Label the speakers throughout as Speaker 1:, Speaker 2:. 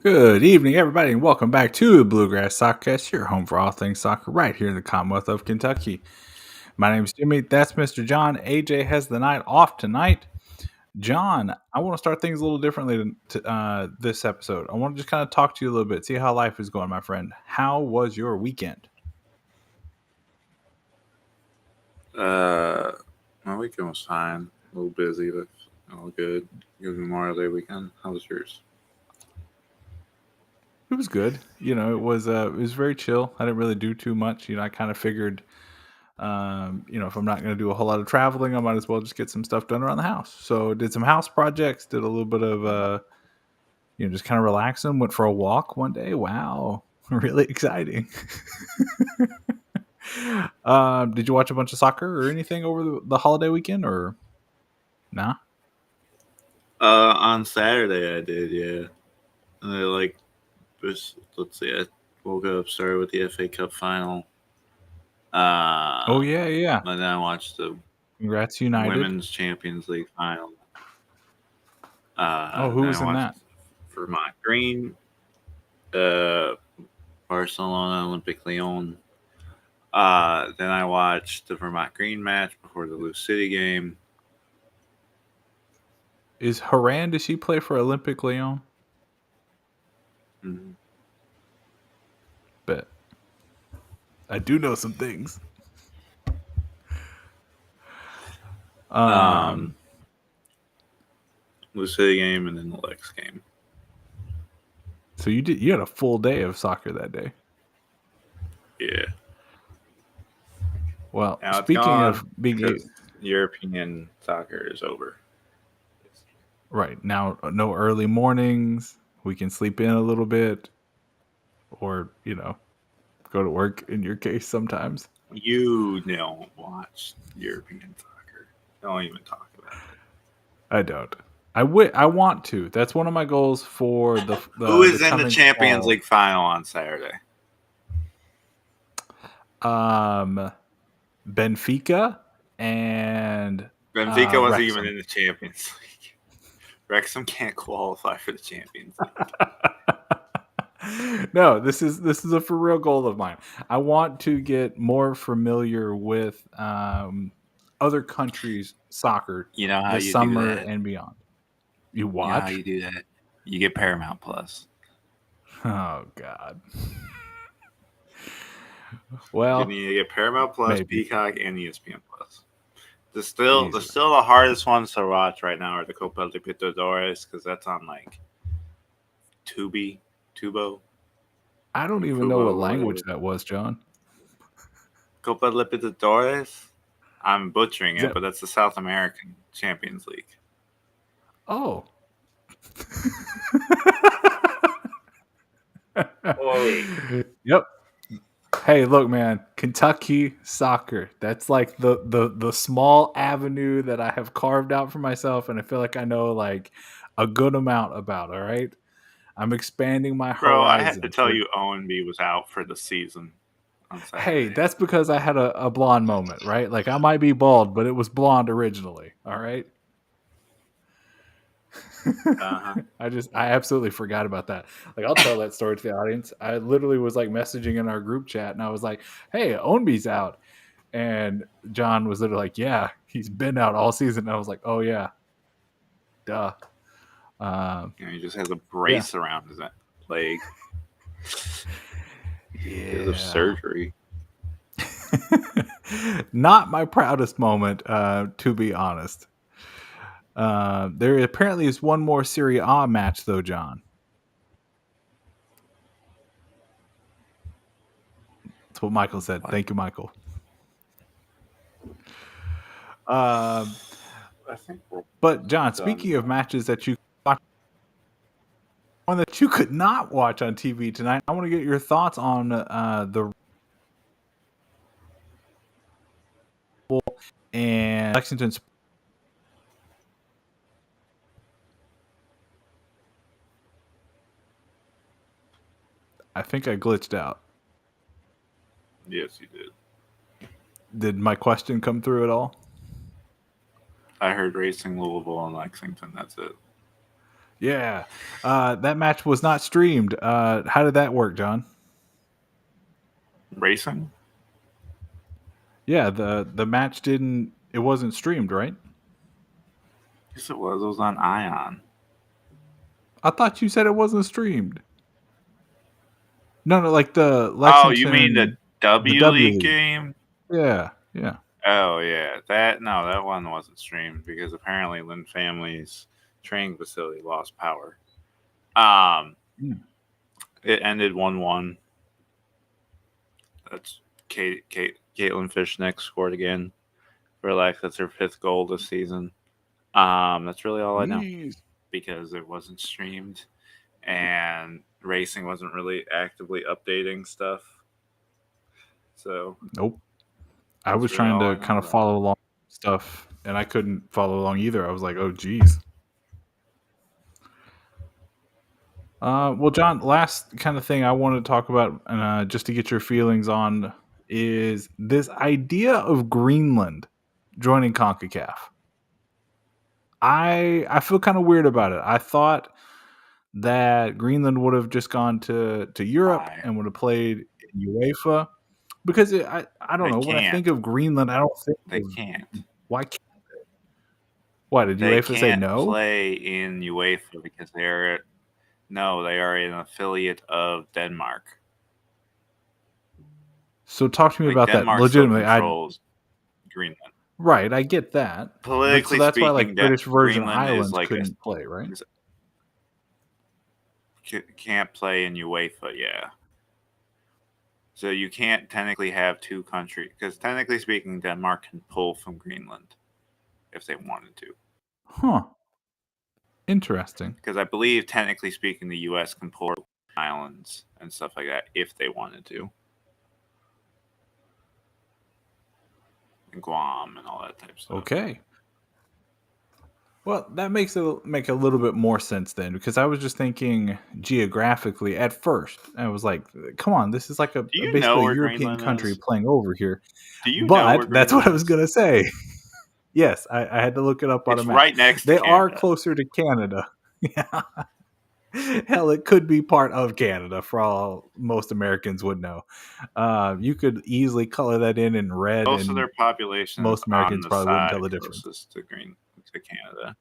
Speaker 1: Good evening, everybody, and welcome back to the Bluegrass Soccercast, your home for all things soccer, right here in the Commonwealth of Kentucky. My name is Jimmie. That's Mr. Jon. AJ has the night off tonight. Jon, I want to start things a little differently this episode. I want to just kind of talk to you a little bit, see how life is going, my friend. How was your weekend?
Speaker 2: My weekend was fine. A little busy, but all good. It was Memorial Day weekend. How was yours?
Speaker 1: It was good. It was very chill. I didn't really do too much. I kind of figured if I'm not going to do a whole lot of traveling, I might as well just get some stuff done around the house. So did some house projects, did a little bit of, just kind of relaxing, went for a walk one day. Wow. Really exciting. Did you watch a bunch of soccer or anything over the holiday weekend or nah?
Speaker 2: On Saturday I did, yeah. Let's see, I woke up, started with the FA Cup final.
Speaker 1: Oh yeah.
Speaker 2: And then I watched the
Speaker 1: Congrats, United.
Speaker 2: Women's Champions League final.
Speaker 1: Who was in that?
Speaker 2: Vermont Green, Barcelona, Olympic Lyon. Then I watched the Vermont Green match before the Lou City game.
Speaker 1: Is Haran, does she play for Olympic Lyon?
Speaker 2: Mm-hmm.
Speaker 1: Bet. I do know some things.
Speaker 2: Lou City game and then the Lex game.
Speaker 1: So you had a full day of soccer that day.
Speaker 2: Yeah.
Speaker 1: Well, now speaking of being
Speaker 2: European soccer is over.
Speaker 1: Right. Now, no early mornings. We can sleep in a little bit or, go to work in your case sometimes.
Speaker 2: You don't watch European soccer. Don't even talk about it.
Speaker 1: I don't. I want to. That's one of my goals for the
Speaker 2: Who is in the Champions League final on Saturday?
Speaker 1: Benfica and
Speaker 2: Benfica wasn't even in the Champions League. Wrexham can't qualify for the Champions League.
Speaker 1: No, this is a for real goal of mine. I want to get more familiar with other countries' soccer.
Speaker 2: You know how
Speaker 1: this
Speaker 2: you
Speaker 1: summer
Speaker 2: do that?
Speaker 1: And beyond. You watch?
Speaker 2: You know how you do that? You get Paramount Plus.
Speaker 1: Oh God. Well,
Speaker 2: you need to get Paramount Plus, maybe. Peacock, and ESPN Plus. The still the hardest ones to watch right now are the Copa Libertadores because that's on like Tubo.
Speaker 1: I don't even know what language that was, Jon.
Speaker 2: Copa Libertadores. I'm butchering it, but that's the South American Champions League.
Speaker 1: Oh. Yep. Hey, look, man, Kentucky soccer. That's like the small avenue that I have carved out for myself, and I feel like I know like a good amount about. All right, I'm expanding my horizon.
Speaker 2: I had to tell you, ONB was out for the season.
Speaker 1: Hey, that's because I had a blonde moment, right? Like I might be bald, but it was blonde originally. All right.
Speaker 2: Uh-huh.
Speaker 1: I absolutely forgot about that. Like I'll tell that story to the audience. I literally was like messaging in our group chat and I was like, hey, Ownby's out. And Jon was literally like, yeah, he's been out all season. And I was like, oh yeah. Duh.
Speaker 2: He just has a brace around his leg. Because of surgery.
Speaker 1: Not my proudest moment, to be honest. There apparently is one more Serie A match, though, Jon. That's what Michael said. What? Thank you, Michael. But Jon, speaking of matches that you watch, one that you could not watch on TV tonight, I want to get your thoughts on the and Lexington. I think I glitched out.
Speaker 2: Yes, you did.
Speaker 1: Did my question come through at all?
Speaker 2: I heard Racing Louisville and Lexington. That's it.
Speaker 1: Yeah. That match was not streamed. How did that work, John?
Speaker 2: Racing?
Speaker 1: Yeah, the match didn't. It wasn't streamed, right?
Speaker 2: Yes, it was. It was on Ion.
Speaker 1: I thought you said it wasn't streamed. No, like the
Speaker 2: Oh, you mean the
Speaker 1: Lexington, the
Speaker 2: W
Speaker 1: W
Speaker 2: League
Speaker 1: League.
Speaker 2: game?
Speaker 1: Yeah, yeah.
Speaker 2: Oh yeah, that one wasn't streamed because apparently Lynn family's training facility lost power.
Speaker 1: Mm.
Speaker 2: It ended 1-1. That's Caitlin Fishnick scored again for that's her 5th goal this season. That's really all I know because it wasn't streamed and racing wasn't really actively updating stuff. So
Speaker 1: nope. I was
Speaker 2: really
Speaker 1: trying to kind of follow along stuff, and I couldn't follow along either. I was like, oh, geez. Well, John, last kind of thing I wanted to talk about, just to get your feelings on, is this idea of Greenland joining CONCACAF. I feel kind of weird about it. I thought that Greenland would have just gone to Europe and would have played in UEFA, because I don't know. When I think of Greenland, I don't think
Speaker 2: they can't.
Speaker 1: Why can't they? Why did UEFA say no?
Speaker 2: Play in UEFA because they are an affiliate of Denmark.
Speaker 1: So talk to me about
Speaker 2: Denmark
Speaker 1: that. Legitimately,
Speaker 2: controls Greenland.
Speaker 1: Right, I get that.
Speaker 2: Politically
Speaker 1: so that's
Speaker 2: speaking,
Speaker 1: why British Virgin
Speaker 2: Greenland
Speaker 1: Islands couldn't play, right?
Speaker 2: Can't play in UEFA, yeah. So you can't technically have two countries because technically speaking, Denmark can pull from Greenland if they wanted to.
Speaker 1: Huh. Interesting.
Speaker 2: Because I believe, technically speaking, the U.S. can pull islands and stuff like that if they wanted to. And Guam and all that type of stuff.
Speaker 1: Okay. Well, that makes it make a little bit more sense then, because I was just thinking geographically at first. I was like, come on, this is like basically a European country playing over here.
Speaker 2: Do you
Speaker 1: but
Speaker 2: know where
Speaker 1: that's what I was going to say. Yes, I had to look it up on a map.
Speaker 2: Right next to
Speaker 1: They
Speaker 2: Canada.
Speaker 1: are closer to Canada. Yeah. Hell, it could be part of Canada for all most Americans would know. You could easily color that in red.
Speaker 2: Most of their population,
Speaker 1: most Americans probably wouldn't tell the difference.
Speaker 2: To Canada.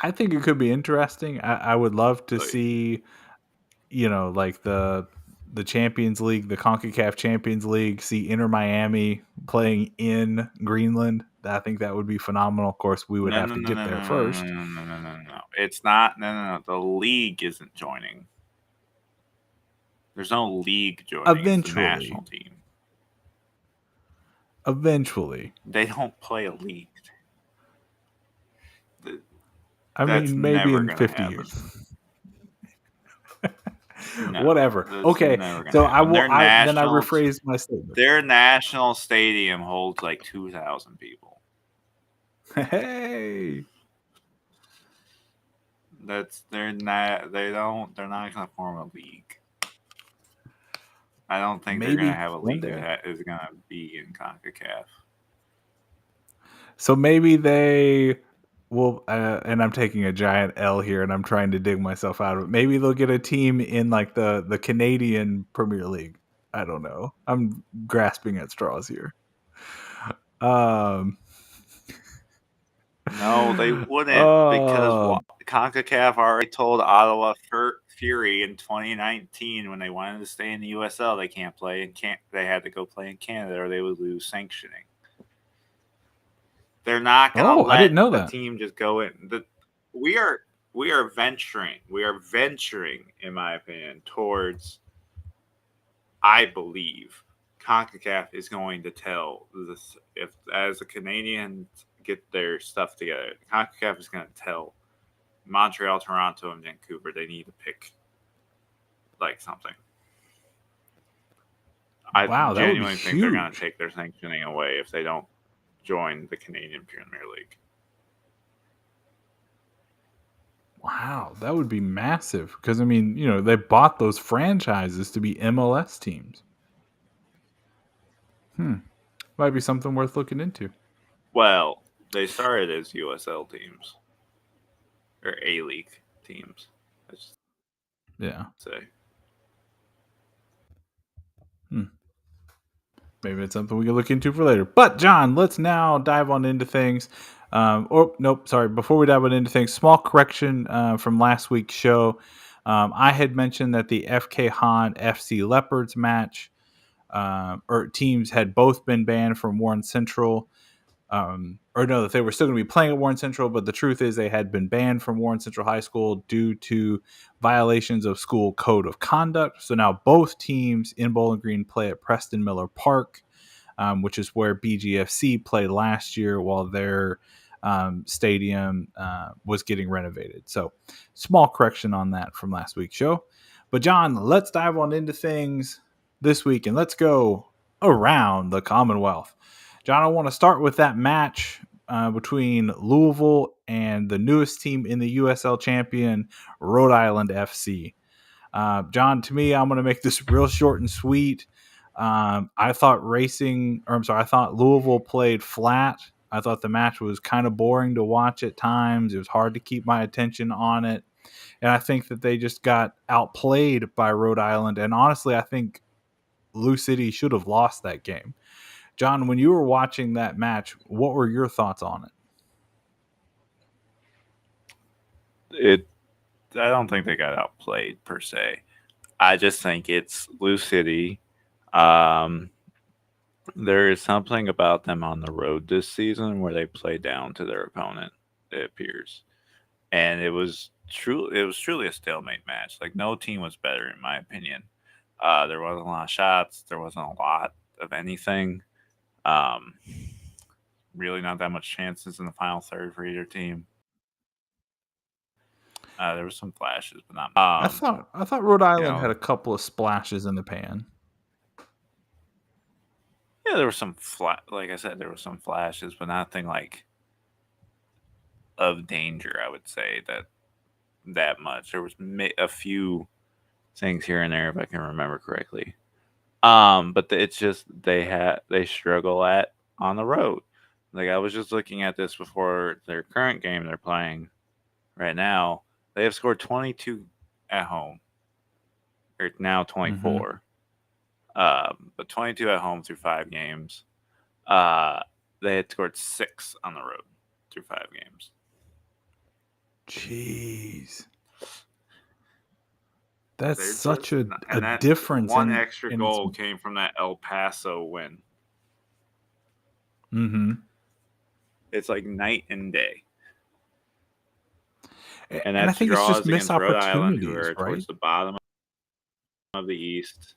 Speaker 1: I think it could be interesting. I would love to see, like the Champions League, the CONCACAF Champions League, see Inter Miami playing in Greenland. I think that would be phenomenal. Of course, we would have to get there first.
Speaker 2: No. It's not. No. The league isn't joining. There's no league joining.
Speaker 1: Eventually.
Speaker 2: It's the national team.
Speaker 1: Eventually.
Speaker 2: They don't play a league.
Speaker 1: I mean, maybe in 50 years. No, whatever. Okay, so I will. Then I rephrase my statement.
Speaker 2: Their national stadium holds like 2,000 people.
Speaker 1: Hey,
Speaker 2: they're not going to form a league. I don't think they're going to have a league that is going to be in CONCACAF.
Speaker 1: So maybe they will, and I'm taking a giant L here, and I'm trying to dig myself out of it. Maybe they'll get a team in like the Canadian Premier League. I don't know. I'm grasping at straws here.
Speaker 2: No, they wouldn't because CONCACAF already told Ottawa Fury in 2019 when they wanted to stay in the USL they can't play and they had to go play in Canada or they would lose sanctioning. They're not going to let the team just go in. We are venturing. We are venturing, in my opinion, towards. I believe CONCACAF is going to tell this if as the Canadians get their stuff together, CONCACAF is going to tell Montreal, Toronto, and Vancouver they need to pick like something. I genuinely think they're going to take their sanctioning away if they don't join the Canadian Premier League.
Speaker 1: Wow, that would be massive. Because, I mean, they bought those franchises to be MLS teams. Might be something worth looking into.
Speaker 2: Well, they started as USL teams. or A-League teams.
Speaker 1: Yeah.
Speaker 2: Say.
Speaker 1: Maybe it's something we can look into for later. But John, let's now dive on into things. Before we dive on into things, small correction from last week's show. I had mentioned that the FK Han FC Leopards match or teams had both been banned from Warren Central. That they were still going to be playing at Warren Central, but the truth is they had been banned from Warren Central High School due to violations of school code of conduct. So now both teams in Bowling Green play at Preston Miller Park, which is where BGFC played last year while their stadium was getting renovated. So small correction on that from last week's show. But John, let's dive on into things this week and let's go around the Commonwealth. John, I want to start with that match between Louisville and the newest team in the USL champion, Rhode Island FC. John, to me, I'm going to make this real short and sweet. I thought Louisville played flat. I thought the match was kind of boring to watch at times. It was hard to keep my attention on it. And I think that they just got outplayed by Rhode Island. And honestly, I think Lou City should have lost that game. John, when you were watching that match, what were your thoughts on
Speaker 2: it? I don't think they got outplayed per se. I just think it's Lou City. There is something about them on the road this season where they play down to their opponent, it appears. And it was truly a stalemate match. Like, no team was better, in my opinion. There wasn't a lot of shots. There wasn't a lot of anything. Really not that much chances in the final third for either team. There were some flashes, but not.
Speaker 1: I thought Rhode Island had a couple of splashes in the pan.
Speaker 2: Yeah, there were some like I said, there were some flashes, but nothing like of danger. I would say that much. There was a few things here and there, if I can remember correctly. But it's just they struggle on the road. Like, I was just looking at this before their current game they're playing right now. They have scored 22 at home. Or now 24. But 22 at home through 5 games. They had scored 6 on the road through 5 games.
Speaker 1: Jeez. That's such a difference.
Speaker 2: One extra goal came from that El Paso win.
Speaker 1: Mm-hmm.
Speaker 2: It's like night and day.
Speaker 1: And I think it's just missed opportunities, who are right?
Speaker 2: Towards the bottom of the East.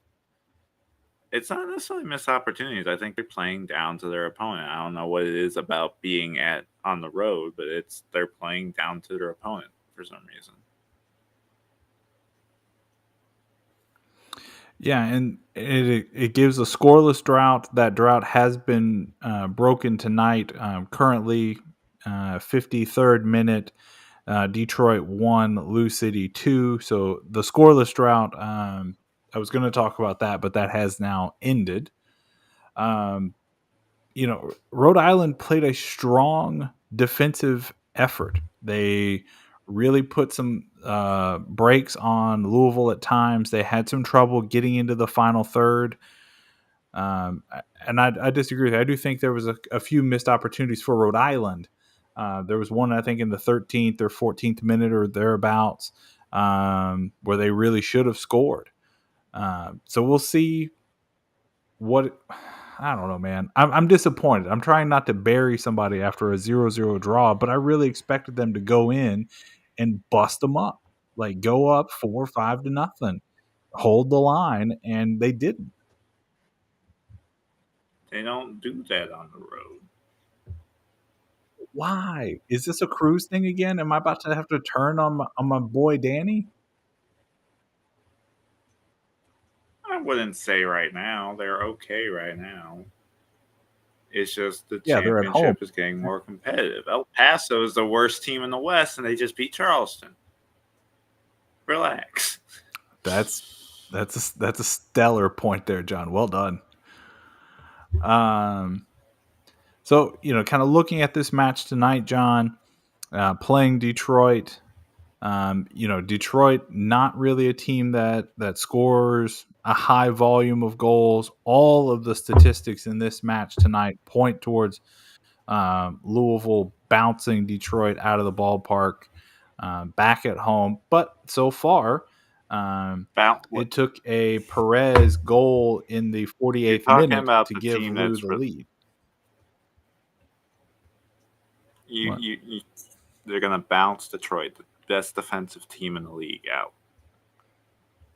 Speaker 2: It's not necessarily missed opportunities. I think they're playing down to their opponent. I don't know what it is about being on the road, but they're playing down to their opponent for some reason.
Speaker 1: Yeah, and it gives a scoreless drought. That drought has been broken tonight. Currently, 53rd minute, Detroit 1, Lou City 2. So the scoreless drought, I was going to talk about that, but that has now ended. Rhode Island played a strong defensive effort. They really put some brakes on Louisville at times. They had some trouble getting into the final third. And I disagree with you. I do think there was a few missed opportunities for Rhode Island. There was one, I think, in the 13th or 14th minute or thereabouts where they really should have scored. So we'll see what... I don't know, man. I'm disappointed. I'm trying not to bury somebody after a 0-0 draw, but I really expected them to go in and bust them up. Like, go up 4-5-0, hold the line, and they didn't.
Speaker 2: They don't do that on the road.
Speaker 1: Why? Is this a cruise thing again? Am I about to have to turn on my boy Danny?
Speaker 2: I wouldn't say right now. They're okay right now. It's just the championship is getting more competitive. El Paso is the worst team in the West, and they just beat Charleston. Relax.
Speaker 1: That's a stellar point there, John. Well done. So, kind of looking at this match tonight, John, playing Detroit, Detroit, not really a team that scores a high volume of goals. All of the statistics in this match tonight point towards Louisville bouncing Detroit out of the ballpark back at home. But so far, it took a Perez goal in the 48th minute to give Lou the lead.
Speaker 2: They're going to bounce Detroit, the best defensive team in the league, out.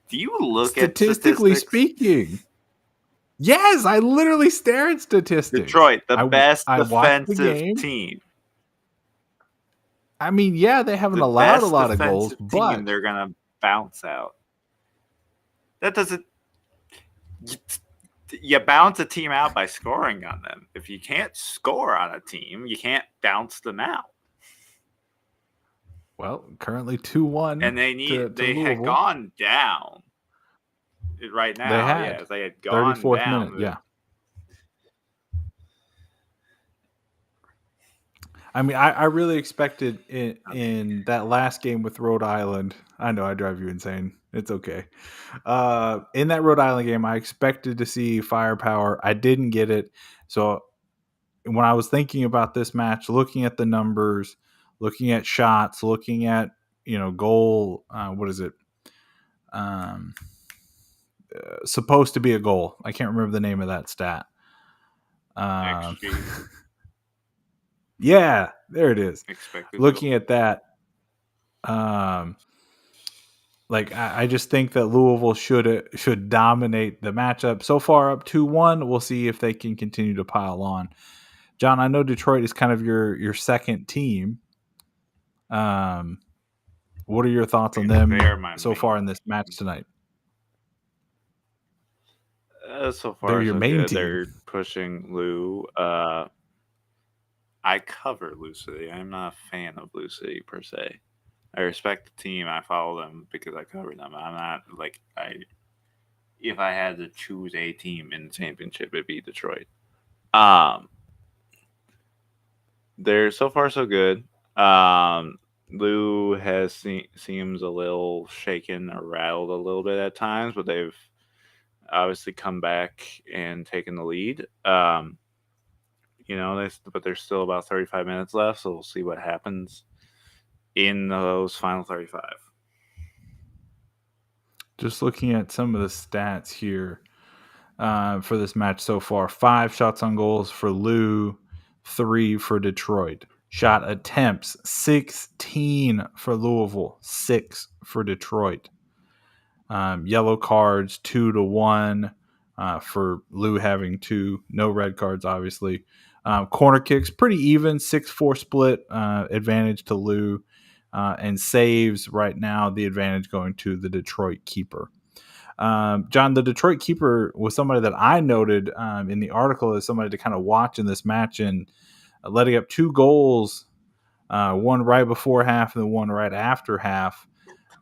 Speaker 2: Do you look at statistics?
Speaker 1: Statistically speaking, yes, I literally stare at statistics.
Speaker 2: Detroit, the best defensive team.
Speaker 1: I mean, yeah, they haven't allowed a lot of goals, but
Speaker 2: they're going to bounce out. That doesn't... You bounce a team out by scoring on them. If you can't score on a team, you can't bounce them out.
Speaker 1: Well, currently 2-1.
Speaker 2: And they had gone down right now. They had gone
Speaker 1: 34th
Speaker 2: down.
Speaker 1: Minute, yeah. I mean, I really expected in that last game with Rhode Island. I know I drive you insane. It's okay. In that Rhode Island game, I expected to see firepower. I didn't get it. So when I was thinking about this match, looking at the numbers, looking at shots, looking at goal. What is it? Supposed to be a goal. I can't remember the name of that stat. Yeah, there it is. Looking at that, I just think that Louisville should dominate the matchup. So far, up 2-1. We'll see if they can continue to pile on. John, I know Detroit is kind of your second team. What are your thoughts on them so far in this match tonight?
Speaker 2: So far, they're your main team. They're pushing Lou. I cover Lou City. I'm not a fan of Lou City per se. I respect the team. I follow them because I cover them. I'm not if I had to choose a team in the championship, it'd be Detroit. They're so far so good. Lou seems a little shaken or rattled a little bit at times, but they've obviously come back and taken the lead. But there's still about 35 minutes left, so we'll see what happens in those final 35.
Speaker 1: Just looking at some of the stats here for this match so far. 5 shots on goals for Lou, 3 for Detroit. Shot attempts, 16 for Louisville, 6 for Detroit. Yellow cards, 2-1 for Lou having 2. No red cards, obviously. Corner kicks, pretty even, 6-4 split, advantage to Lou. And saves right now, the advantage going to the Detroit keeper. John, the Detroit keeper was somebody that I noted in the article as somebody to kind of watch in this match, and letting up 2 goals, one right before half and the one right after half.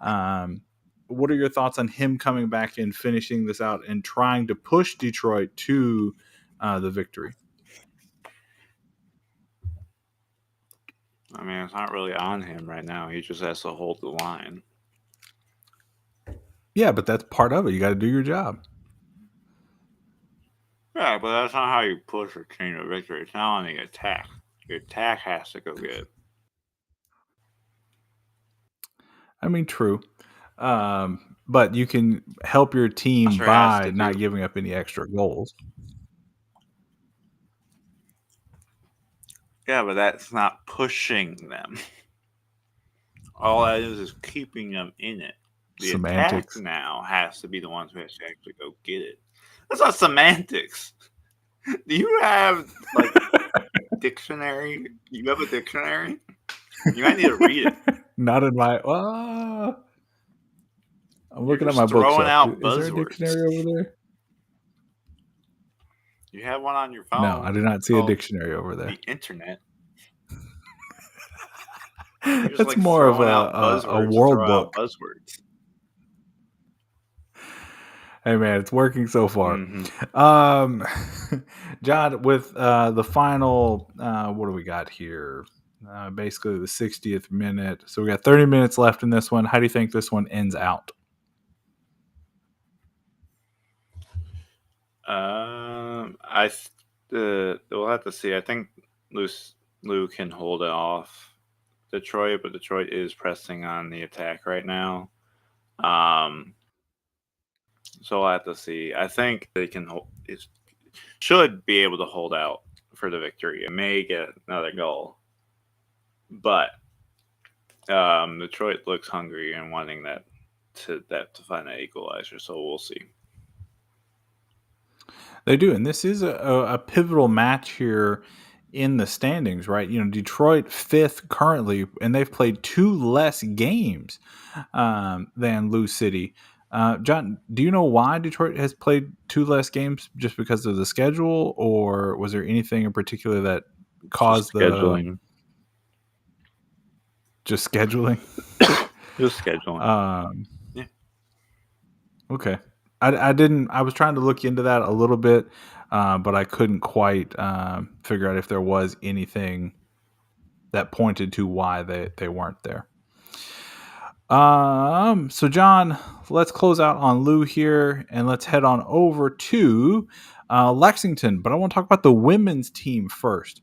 Speaker 1: What are your thoughts on him coming back and finishing this out and trying to push Detroit to the victory?
Speaker 2: I mean, it's not really on him right now. He just has to hold the line.
Speaker 1: Yeah, but that's part of it. You got to do your job.
Speaker 2: Yeah, but that's not how you push a team to victory. It's not on the attack. Your attack has to go good.
Speaker 1: I mean, true. But you can help your team by not giving up any extra goals.
Speaker 2: Yeah, but that's not pushing them. All that is keeping them in it. The
Speaker 1: semantics
Speaker 2: attack now has to be the ones who has to actually go get it. That's not semantics. Do you have dictionary? You have a dictionary? You might need to read it.
Speaker 1: Not in my. I'm looking at my bookshelf. Is there a dictionary over there?
Speaker 2: You have one on your phone.
Speaker 1: No, I do not see a dictionary over there.
Speaker 2: The internet.
Speaker 1: That's more of a world book.
Speaker 2: Buzzwords.
Speaker 1: Hey man, it's working so far. Mm-hmm. John, with the final, what do we got here? basically the 60th minute. So we got 30 minutes left in this one. How do you think this one ends out?
Speaker 2: We'll have to see. I think Lou can hold it off Detroit, but Detroit is pressing on the attack right now. So we'll have to see. I think they can should be able to hold out for the victory. It may get another goal, but Detroit looks hungry and wanting that to find an equalizer. So we'll see.
Speaker 1: They do, and this is a pivotal match here in the standings, right? You know, Detroit 5th currently, and they've played 2 less games than Lou City. John, do you know why Detroit has played 2 less games? Just because of the schedule, or was there anything in particular that caused
Speaker 2: scheduling?
Speaker 1: Just scheduling.
Speaker 2: Just scheduling.
Speaker 1: Yeah. Okay. I was trying to look into that a little bit, but I couldn't quite figure out if there was anything that pointed to why they weren't there. So John, let's close out on Lou here, and let's head on over to Lexington. But I want to talk about the women's team first.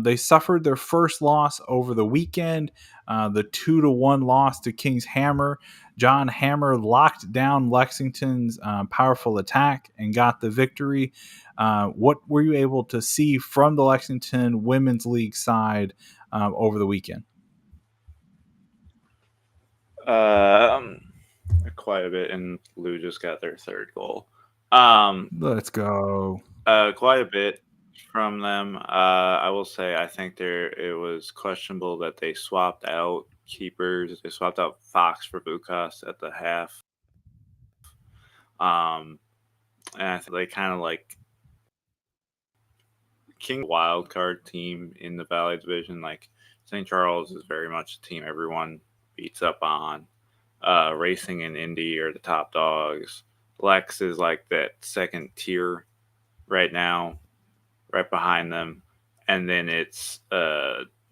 Speaker 1: They suffered their first loss over the weekend, the 2-1 loss to King's Hammer. John Hammer locked down Lexington's powerful attack and got the victory. What were you able to see from the Lexington Women's League side over the weekend?
Speaker 2: Quite a bit, and Lou just got their 3rd goal.
Speaker 1: Let's go.
Speaker 2: Quite a bit from them. I will say I think it was questionable that they swapped out keepers. They swapped out Fox for Bukas at the half. And I think they kind of like King wild card team in the Valley Division. Like St. Charles is very much a team everyone beats up on. Racing and Indy are the top dogs. Lex is like that 2nd tier right now, right behind them. And then it's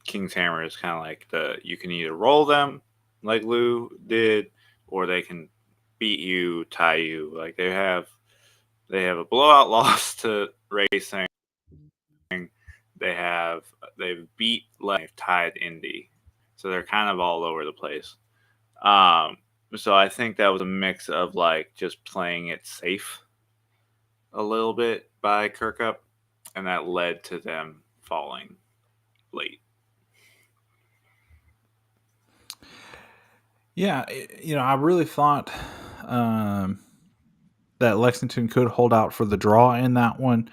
Speaker 2: King's Hammer is kind of like you can either roll them like Lou did, or they can beat you, tie you. Like they have a blowout loss to Racing. They've beat Lex, they've tied Indy. So they're kind of all over the place. So I think that was a mix of like just playing it safe a little bit by Kirkup, and that led to them falling late.
Speaker 1: Yeah, I really thought that Lexington could hold out for the draw in that one.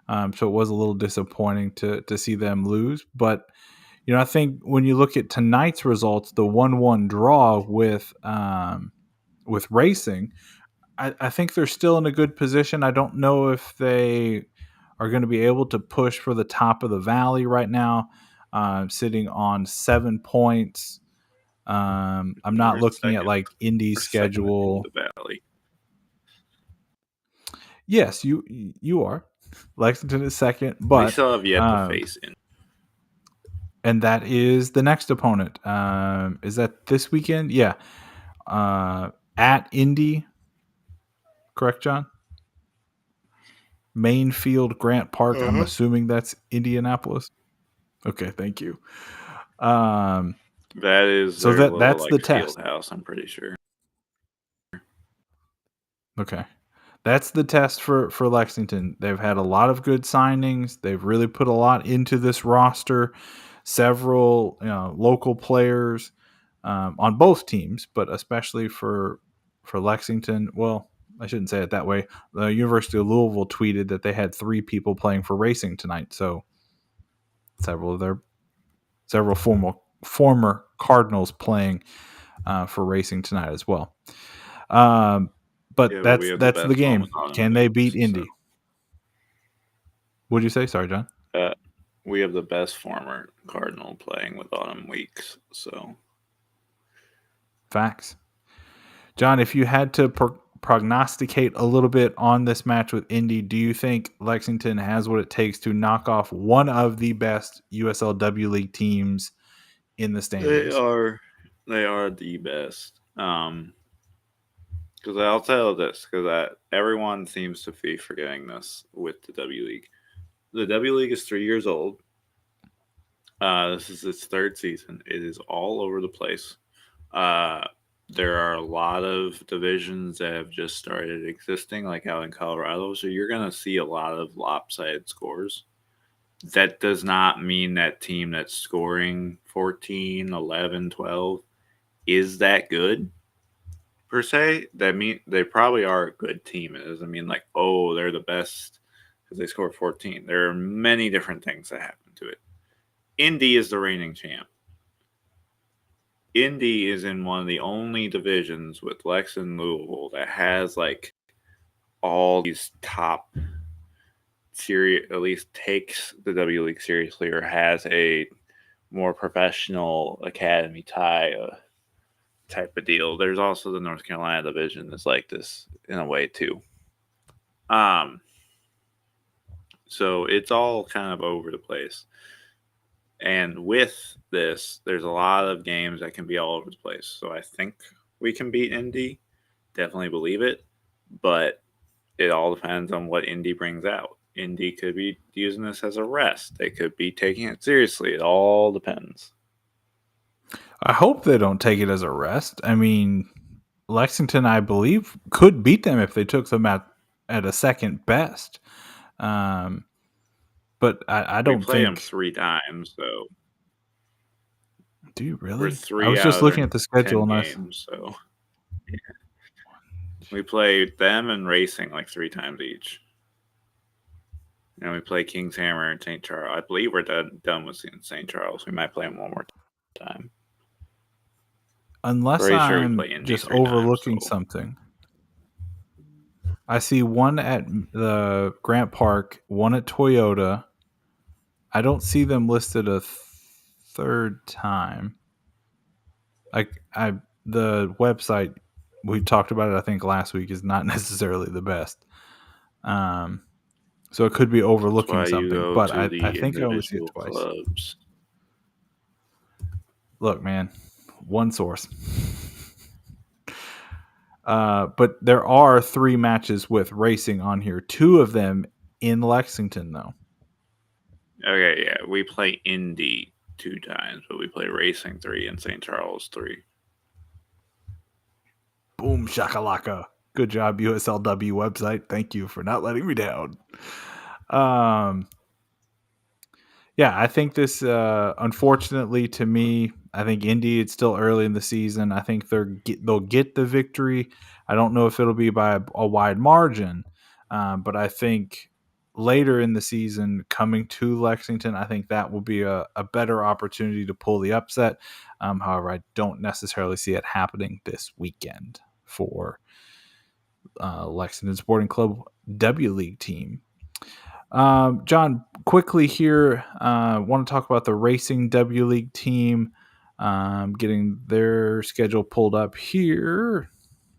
Speaker 1: So it was a little disappointing to see them lose. But, I think when you look at tonight's results, the 1-1 draw with Racing, I think they're still in a good position. I don't know if they are going to be able to push for the top of the Valley right now, sitting on 7 points. I'm not looking at like Indy's schedule.
Speaker 2: The Valley.
Speaker 1: Yes, you are. Lexington is 2nd, but
Speaker 2: we still have yet to face Indy.
Speaker 1: And that is the next opponent. Is that this weekend? Yeah. At Indy. Correct, John? Main Field, Grant Park. I'm assuming that's Indianapolis. Okay, thank you.
Speaker 2: That is
Speaker 1: so that's the test.
Speaker 2: House, I'm pretty sure.
Speaker 1: Okay. That's the test for Lexington. They've had a lot of good signings. They've really put a lot into this roster. Several local players on both teams, but especially for Lexington. Well, I shouldn't say it that way. The University of Louisville tweeted that they had 3 people playing for Racing tonight. So several former Cardinals playing for Racing tonight as well. But that's the game. Can they beat Indy? What'd you say? Sorry, John.
Speaker 2: We have the best former Cardinal playing with Autumn Weeks. So
Speaker 1: facts. John, if you had to prognosticate a little bit on this match with Indy, do you think Lexington has what it takes to knock off one of the best USLW League teams in the standings?
Speaker 2: They are the best. Because I'll tell this, because everyone seems to be forgetting this with the W League. The W League is 3 years old. This is its third season. It is all over the place. There are a lot of divisions that have just started existing, like out in Colorado. So you're going to see a lot of lopsided scores. That does not mean that team that's scoring 14, 11, 12 is that good, per se. That mean they probably are a good team. It doesn't mean like, oh, they're the best because they scored 14. There are many different things that happen to it. Indy is the reigning champ. Indy is in one of the only divisions with Lex and Louisville that has like all these top serious, at least takes the W League seriously or has a more professional academy type of deal. There's also the North Carolina division that's like this in a way too. So it's all kind of over the place. And with this, there's a lot of games that can be all over the place. So I think we can beat Indy. Definitely believe it. But it all depends on what Indy brings out. Indy could be using this as a rest. They could be taking it seriously. It all depends.
Speaker 1: I hope they don't take it as a rest. I mean, Lexington, I believe, could beat them if they took them at a second best. But I don't think...
Speaker 2: We play them 3 times, so...
Speaker 1: Do you really?
Speaker 2: We're 3
Speaker 1: I was just looking at the schedule.
Speaker 2: Games, so... Yeah. We play them and Racing like 3 times each. And we play King's Hammer and St. Charles. I believe we're done with St. Charles. We might play them one more time.
Speaker 1: Unless I'm just overlooking something. I see one at the Grant Park, one at Toyota. I don't see them listed a third time. The website, we talked about it, I think, last week, is not necessarily the best. So it could be overlooking something, but I think I only see it twice.
Speaker 2: Clubs.
Speaker 1: Look, man, one source. But there are 3 matches with Racing on here. 2 of them in Lexington, though.
Speaker 2: Okay, yeah. We play Indy 2 times, but we play Racing 3 and St. Charles 3.
Speaker 1: Boom, shakalaka. Good job, USLW website. Thank you for not letting me down. Yeah, I think this, unfortunately to me, I think Indy, it's still early in the season. I think they'll get the victory. I don't know if it'll be by a wide margin, but I think later in the season, coming to Lexington, I think that will be a better opportunity to pull the upset. However, I don't necessarily see it happening this weekend for Lexington Sporting Club W League team. John, quickly here, want to talk about the Racing W League team. Getting their schedule pulled up here.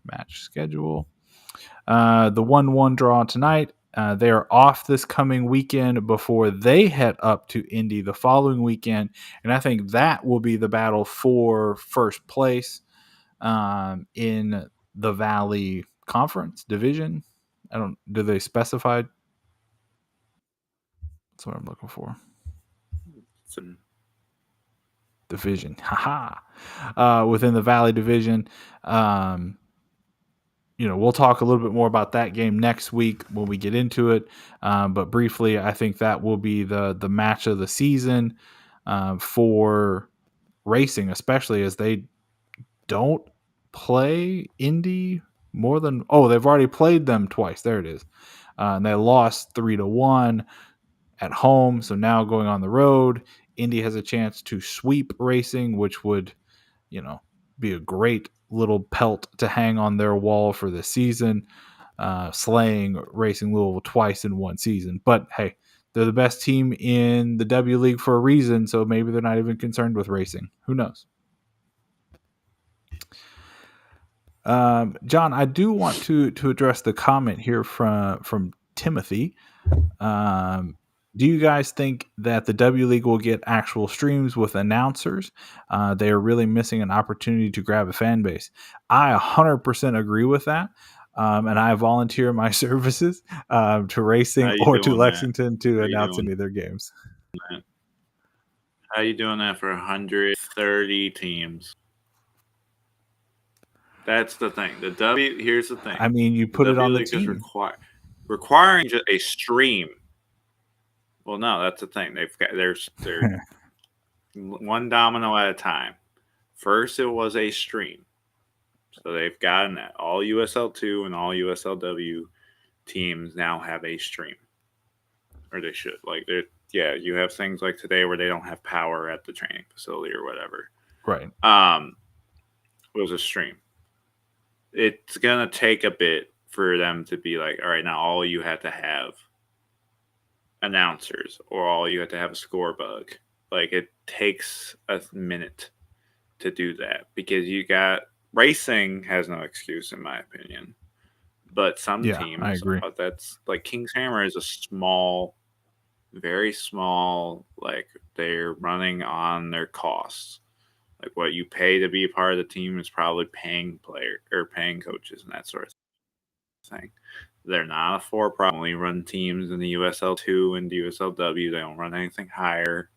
Speaker 1: Match schedule. The 1-1 draw tonight. They are off this coming weekend before they head up to Indy the following weekend. And I think that will be the battle for first place in the Valley Conference division. Do they specify? That's what I'm looking for. Division. Haha. Within the Valley division. We'll talk a little bit more about that game next week when we get into it. But briefly, I think that will be the match of the season for Racing, especially as they don't play Indy more than... Oh, they've already played them twice. There it is. And they lost 3-1 at home. So now going on the road, Indy has a chance to sweep Racing, which would, be a great little pelt to hang on their wall for the season, slaying Racing Louisville twice in one season. But hey, they're the best team in the W League for a reason, so maybe they're not even concerned with Racing. Who knows? John, I do want to address the comment here from Timothy. Do you guys think that the W League will get actual streams with announcers? They are really missing an opportunity to grab a fan base. I 100% agree with that. And I volunteer my services to racing or to Lexington to announce any of their games.
Speaker 2: How you doing that for 130 teams? That's the thing. Here's the thing.
Speaker 1: I mean, you put it on the team.
Speaker 2: Requiring just a stream. Well, no, that's the thing. They're one domino at a time. First, it was a stream. So they've gotten that. All USL2 and all USLW teams now have a stream. Or they should. You have things like today where they don't have power at the training facility or whatever.
Speaker 1: Right.
Speaker 2: It was a stream. It's going to take a bit for them to be like, all right, now all you have to have announcers or all you have to have a score bug. Like, it takes a minute to do that because racing has no excuse in my opinion. But some teams,
Speaker 1: I agree.
Speaker 2: That's like King's Hammer is a small, very small, like they're running on their costs. Like what you pay to be a part of the team is probably paying paying coaches and that sort of thing. They're not a for-profit. Only run teams in the USL2 and the USLW. They don't run anything higher.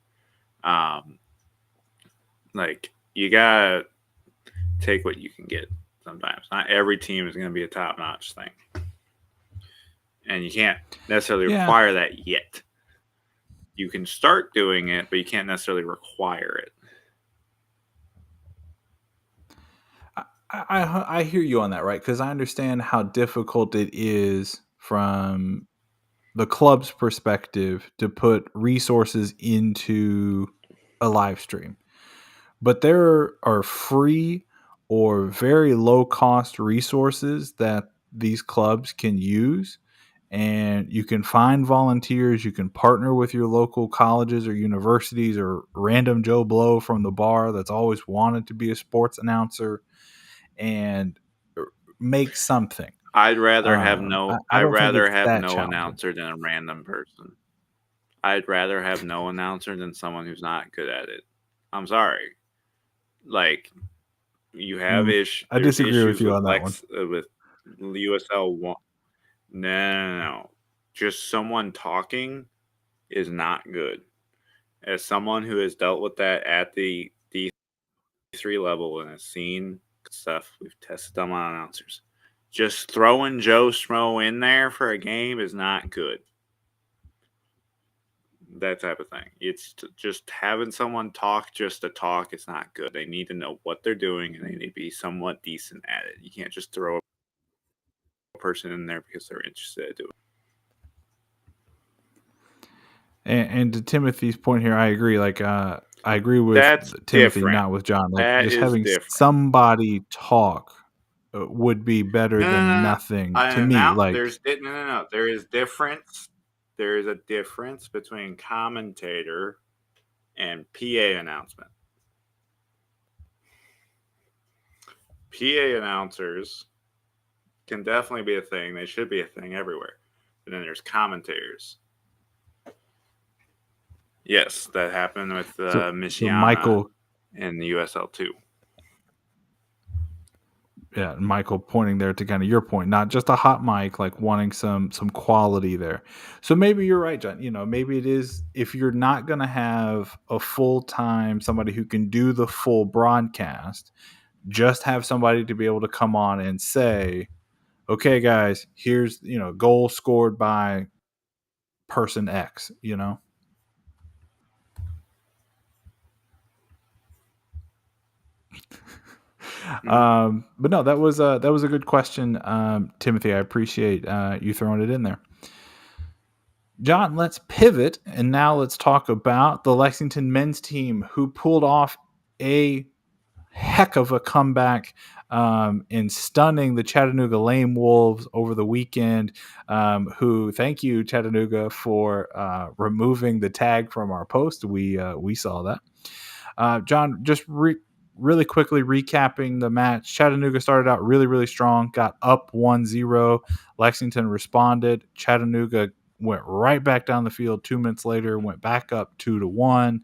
Speaker 2: Like you gotta take what you can get. Sometimes not every team is going to be a top-notch thing, and you can't necessarily require that yet. You can start doing it, but you can't necessarily require it.
Speaker 1: I hear you on that, right? Because I understand how difficult it is from the club's perspective to put resources into a live stream. But there are free or very low cost resources that these clubs can use. And you can find volunteers. You can partner with your local colleges or universities or random Joe Blow from the bar that's always wanted to be a sports announcer and make something.
Speaker 2: I'd rather have no announcer than a random person. I'd rather have no announcer than someone who's not good at it. I'm sorry. Like, you have issues.
Speaker 1: I disagree with you on that one.
Speaker 2: With USL 1. No. Just someone talking is not good. As someone who has dealt with that at the D3 level and has seen stuff, we've tested them on announcers. Just throwing Joe Schmo in there for a game is not good. That type of thing. It's just having someone talk just to talk is not good. They need to know what they're doing and they need to be somewhat decent at it. You can't just throw a person in there because they're interested in doing it.
Speaker 1: And to Timothy's point here, I agree. Like, I agree with Timothy, not with John. Like, just having somebody talk would be better than nothing to me. Like,
Speaker 2: there is difference. There is a difference between commentator and PA announcement. PA announcers can definitely be a thing. They should be a thing everywhere. And then there's commentators. Yes, that happened with Michiana in the USL2.
Speaker 1: Yeah, Michael pointing there to kind of your point, not just a hot mic, like wanting some quality there. So maybe you're right, John. Maybe it is, if you're not going to have a full-time somebody who can do the full broadcast, just have somebody to be able to come on and say, okay, guys, here's, goal scored by person X, But no, that was a good question, Timothy. I appreciate you throwing it in there. John, let's pivot and now let's talk about the Lexington men's team who pulled off a heck of a comeback in stunning the Chattanooga Lame Wolves over the weekend. Who, thank you, Chattanooga, for removing the tag from our post. We saw that. John, just really quickly recapping the match, Chattanooga started out really, really strong, got up 1-0. Lexington responded. Chattanooga went right back down the field 2 minutes later, went back up 2-1.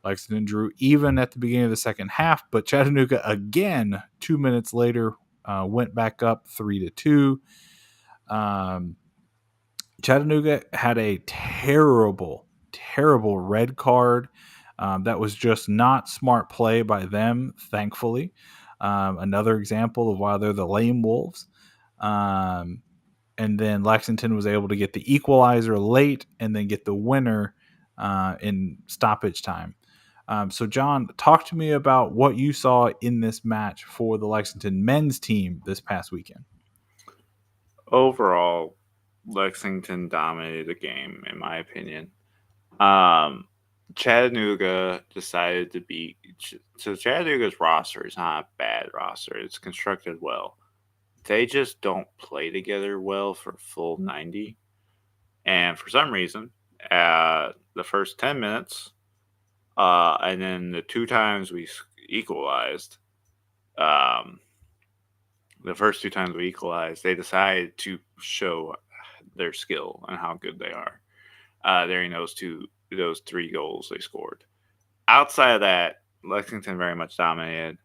Speaker 1: Lexington drew even at the beginning of the second half, but Chattanooga again 2 minutes later went back up 3-2. Chattanooga had a terrible red card. That was just not smart play by them, thankfully. Another example of why they're the lame wolves. And then Lexington was able to get the equalizer late and then get the winner in stoppage time. So, John, talk to me about what you saw in this match for the Lexington men's team this past weekend.
Speaker 2: Overall, Lexington dominated the game, in my opinion. Chattanooga decided to be so Chattanooga's roster is not a bad roster. It's constructed well. They just don't play together well for full 90. And for some reason, the first 10 minutes, and then the 2 times we equalized, the first 2 times we equalized, they decided to show their skill and how good they are. During those 3 goals they scored. Outside of that, Lexington very much dominated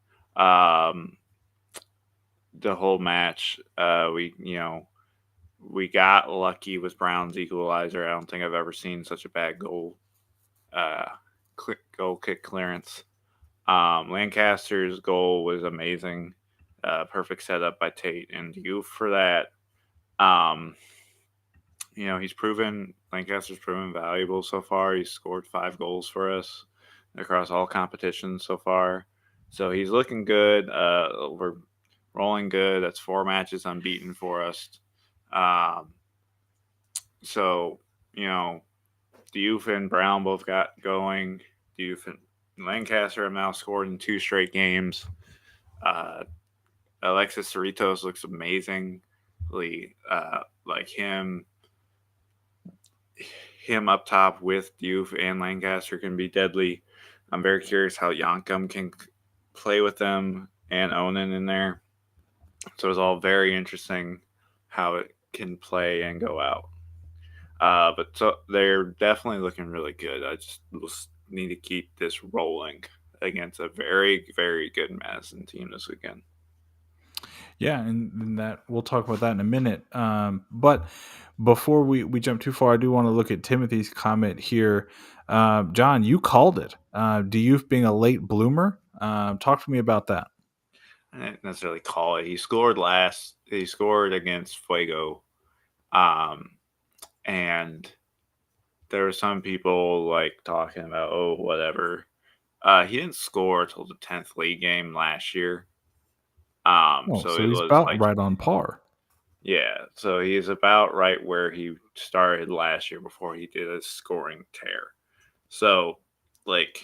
Speaker 2: the whole match. We got lucky with Brown's equalizer. I don't think I've ever seen such a bad goal kick clearance. Lancaster's goal was amazing. Perfect setup by Tate and Diouf for that. Lancaster's proven valuable so far. He's scored 5 goals for us across all competitions so far. So he's looking good. We're rolling good. That's 4 matches unbeaten for us. So, Diouf and Brown both got going. Diouf and Lancaster have now scored in 2 straight games. Alexis Cerritos looks amazing. Like him up top with Diouf and Lancaster can be deadly. I'm very curious how Yankum can play with them and Onan in there. So it's all very interesting how it can play and go out. But so they're definitely looking really good. I just need to keep this rolling against a very, very good Madison team this weekend.
Speaker 1: Yeah, and that we'll talk about that in a minute. But before we jump too far, I do want to look at Timothy's comment here. John, you called it. Diouf being a late bloomer. Talk to me about that.
Speaker 2: I didn't necessarily call it. He scored against Fuego. And there were some people talking about, whatever. He didn't score until the 10th league game last year.
Speaker 1: So he's about right on par.
Speaker 2: Yeah, so he's about right where he started last year before he did a scoring tear. So, to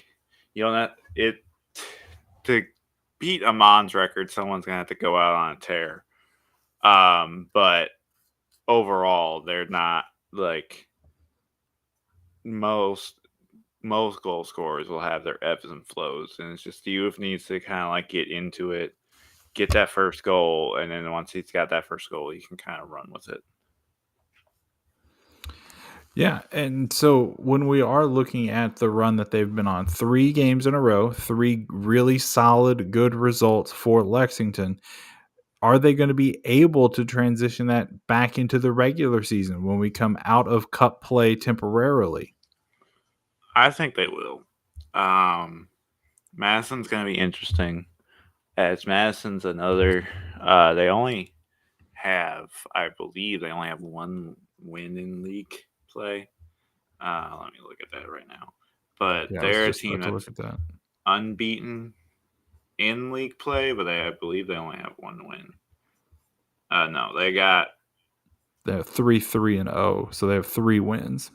Speaker 2: beat Amon's record, someone's gonna have to go out on a tear. But overall, they're not most goal scorers will have their ebbs and flows, and it's just Diouf needs to kind of get into it. Get that first goal, and then once he's got that first goal, he can kind of run with it.
Speaker 1: Yeah, and so when we are looking at the run that they've been on, 3 games in a row, 3 really solid, good results for Lexington, are they going to be able to transition that back into the regular season when we come out of cup play temporarily?
Speaker 2: I think they will. Madison's going to be interesting. As Madison's another, I believe they only have 1 win in league play. Let me look at that right now. But they're a team that's unbeaten in league play, but I believe they only have 1 win. No, they're
Speaker 1: 3-3-0, so they have 3 wins.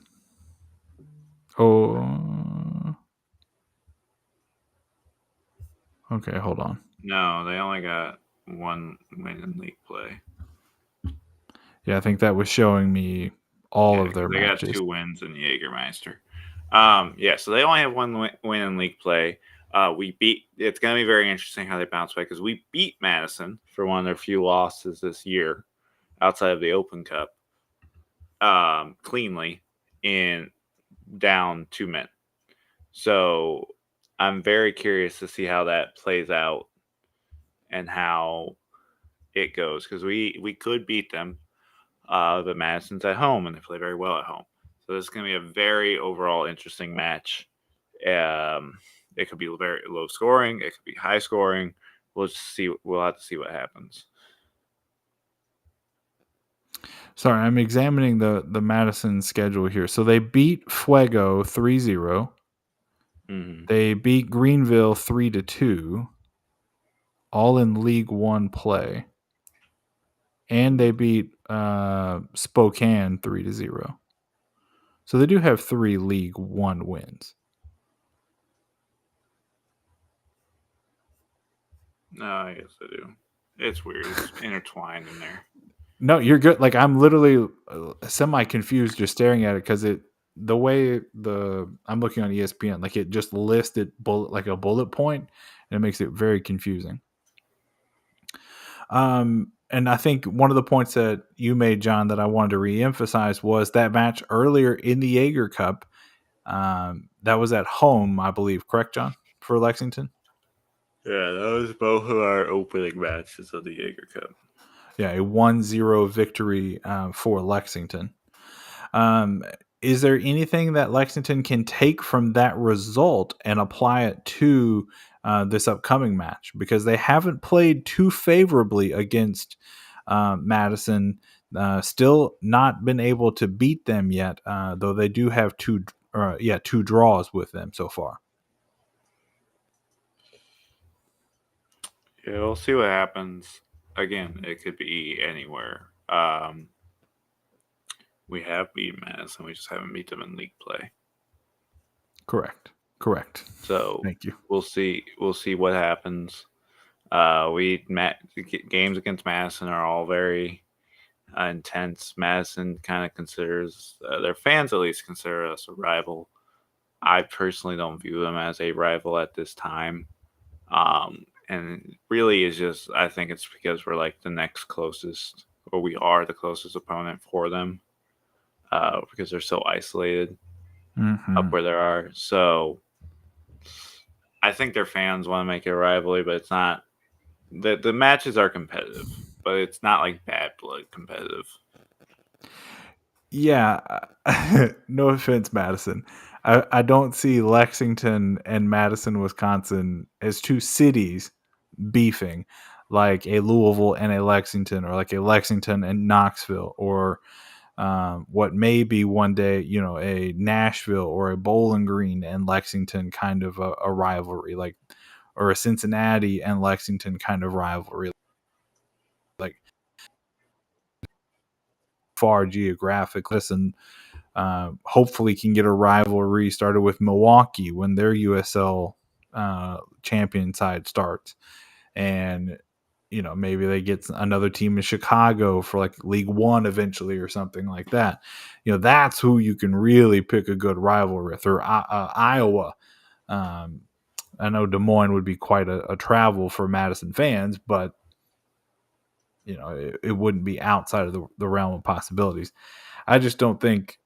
Speaker 1: Oh, okay, hold on.
Speaker 2: No, they only got 1 win in league play.
Speaker 1: Yeah, I think that was showing me all of their matches.
Speaker 2: They got 2 wins in the Jägermeister. So they only have 1 win in league play. It's going to be very interesting how they bounce back because we beat Madison for one of their few losses this year outside of the Open Cup cleanly in down 2 men. So I'm very curious to see how that plays out and how it goes because we could beat them, but Madison's at home and they play very well at home. So this is going to be a very overall interesting match. It could be very low scoring. It could be high scoring. We'll just see. We'll have to see what happens.
Speaker 1: Sorry, I'm examining the Madison schedule here. So they beat Fuego 3-0.
Speaker 2: Mm-hmm.
Speaker 1: They beat Greenville 3-2, all in League One play, and they beat Spokane 3-0. So they do have 3 League One wins.
Speaker 2: No, yes, I do. It's weird. It's intertwined in there.
Speaker 1: No, you're good. Like I'm literally semi confused just staring at it because the way I'm looking on ESPN, like it just listed like a bullet point, and it makes it very confusing. And I think one of the points that you made, John, that I wanted to reemphasize was that match earlier in the Jaeger Cup. That was at home, I believe. Correct, John, for Lexington?
Speaker 2: Yeah, that was both of our opening matches of the Jaeger Cup.
Speaker 1: Yeah, a 1-0 victory for Lexington. Is there anything that Lexington can take from that result and apply it to this upcoming match? Because they haven't played too favorably against Madison. Still not been able to beat them yet, though they do have 2 draws with them so far.
Speaker 2: Yeah, we'll see what happens. Again, it could be anywhere. We have beaten Madison. We just haven't beat them in league play.
Speaker 1: Correct.
Speaker 2: So
Speaker 1: thank you.
Speaker 2: We'll see what happens. Games against Madison are all very intense. Madison kind of considers their fans at least consider us a rival. I personally don't view them as a rival at this time. And really is just, I think it's because we're like the next closest, or we are the closest opponent for them, because they're so isolated up where they are. So I think their fans want to make it a rivalry, but it's not. The matches are competitive, but it's not like bad blood competitive.
Speaker 1: Yeah, no offense, Madison. I don't see Lexington and Madison, Wisconsin as 2 cities beefing like a Louisville and a Lexington, or like a Lexington and Knoxville, or what may be one day, a Nashville or a Bowling Green and Lexington kind of a rivalry, like, or a Cincinnati and Lexington kind of rivalry, like far geographically. Listen, hopefully can get a rivalry started with Milwaukee when their USL champion side starts, and maybe they get another team in Chicago for like League One eventually or something like that. That's who you can really pick a good rivalry with. Or Iowa. I know Des Moines would be quite a travel for Madison fans, but it wouldn't be outside of the realm of possibilities. I just don't think.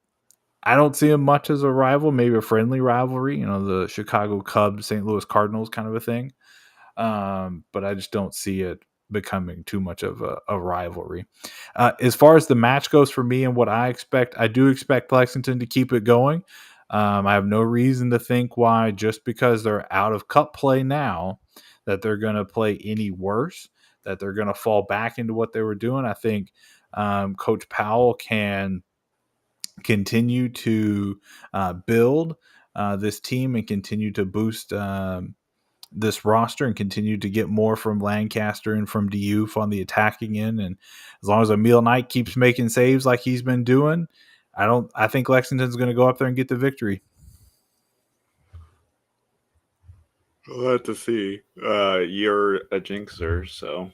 Speaker 1: I don't see them much as a rival, maybe a friendly rivalry, the Chicago Cubs, St. Louis Cardinals kind of a thing. But I just don't see it becoming too much of a rivalry. As far as the match goes for me and what I expect, I do expect Lexington to keep it going. I have no reason to think why, just because they're out of cup play now, that they're going to play any worse, that they're going to fall back into what they were doing. I think Coach Powell can continue to build this team and continue to boost this roster and continue to get more from Lancaster and from Diouf on the attacking end. And as long as Emil Knight keeps making saves like he's been doing, I think Lexington's going to go up there and get the victory.
Speaker 2: We'll have to see. You're a jinxer, so.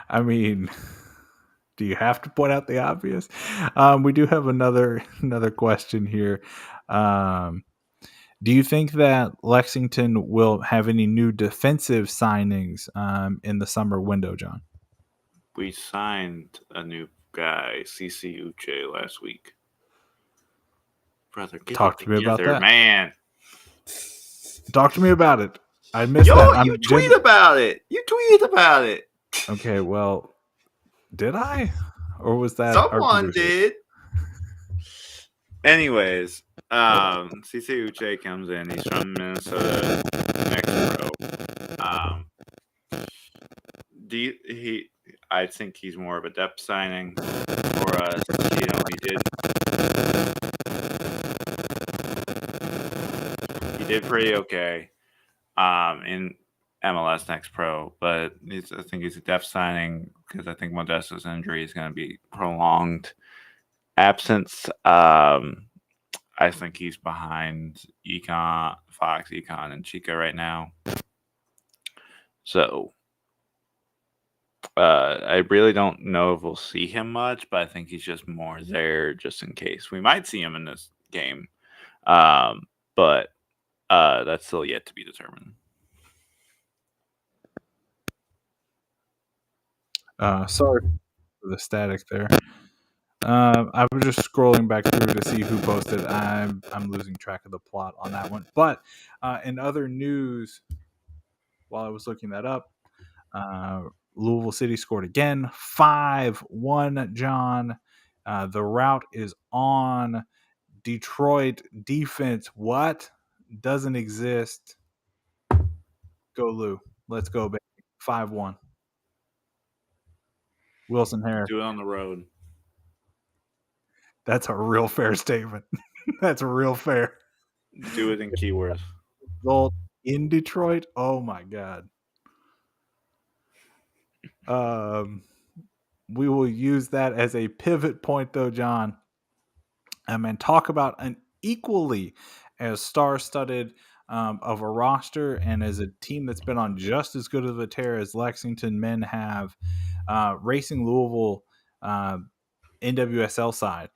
Speaker 1: I mean, do you have to point out the obvious? We do have another question here. Do you think that Lexington will have any new defensive signings in the summer window, John?
Speaker 2: We signed a new guy, CC Uche, last week. Brother, get
Speaker 1: Talk
Speaker 2: it
Speaker 1: to me about
Speaker 2: together,
Speaker 1: that.
Speaker 2: man.
Speaker 1: Talk to me about it. I missed that.
Speaker 2: You tweet about it. You tweeted about it.
Speaker 1: Okay, well, did I? Or was that
Speaker 2: Someone did. Anyways, CC Uche comes in. He's from Minnesota Next Pro. I think he's more of a depth signing for us. He did pretty okay in MLS Next Pro, but I think he's a depth signing because I think Modesto's injury is going to be prolonged absence. I think he's behind Fox, Econ, and Chica right now. So I really don't know if we'll see him much, but I think he's just more there just in case. We might see him in this game, but that's still yet to be determined.
Speaker 1: Sorry for the static there. I was just scrolling back through to see who posted. I'm losing track of the plot on that one. But in other news, while I was looking that up, Louisville City scored again, 5-1, John. The route is on. Detroit defense, what? Doesn't exist. Go Lou. Let's go, baby. 5-1. Wilson Harris.
Speaker 2: Do it on the road.
Speaker 1: That's a real fair statement. That's real fair.
Speaker 2: Do it in keywords.
Speaker 1: Result in Detroit. Oh my God. We will use that as a pivot point, though, John. And talk about an equally as star-studded of a roster and as a team that's been on just as good of a tear as Lexington men have. Racing Louisville NWSL side.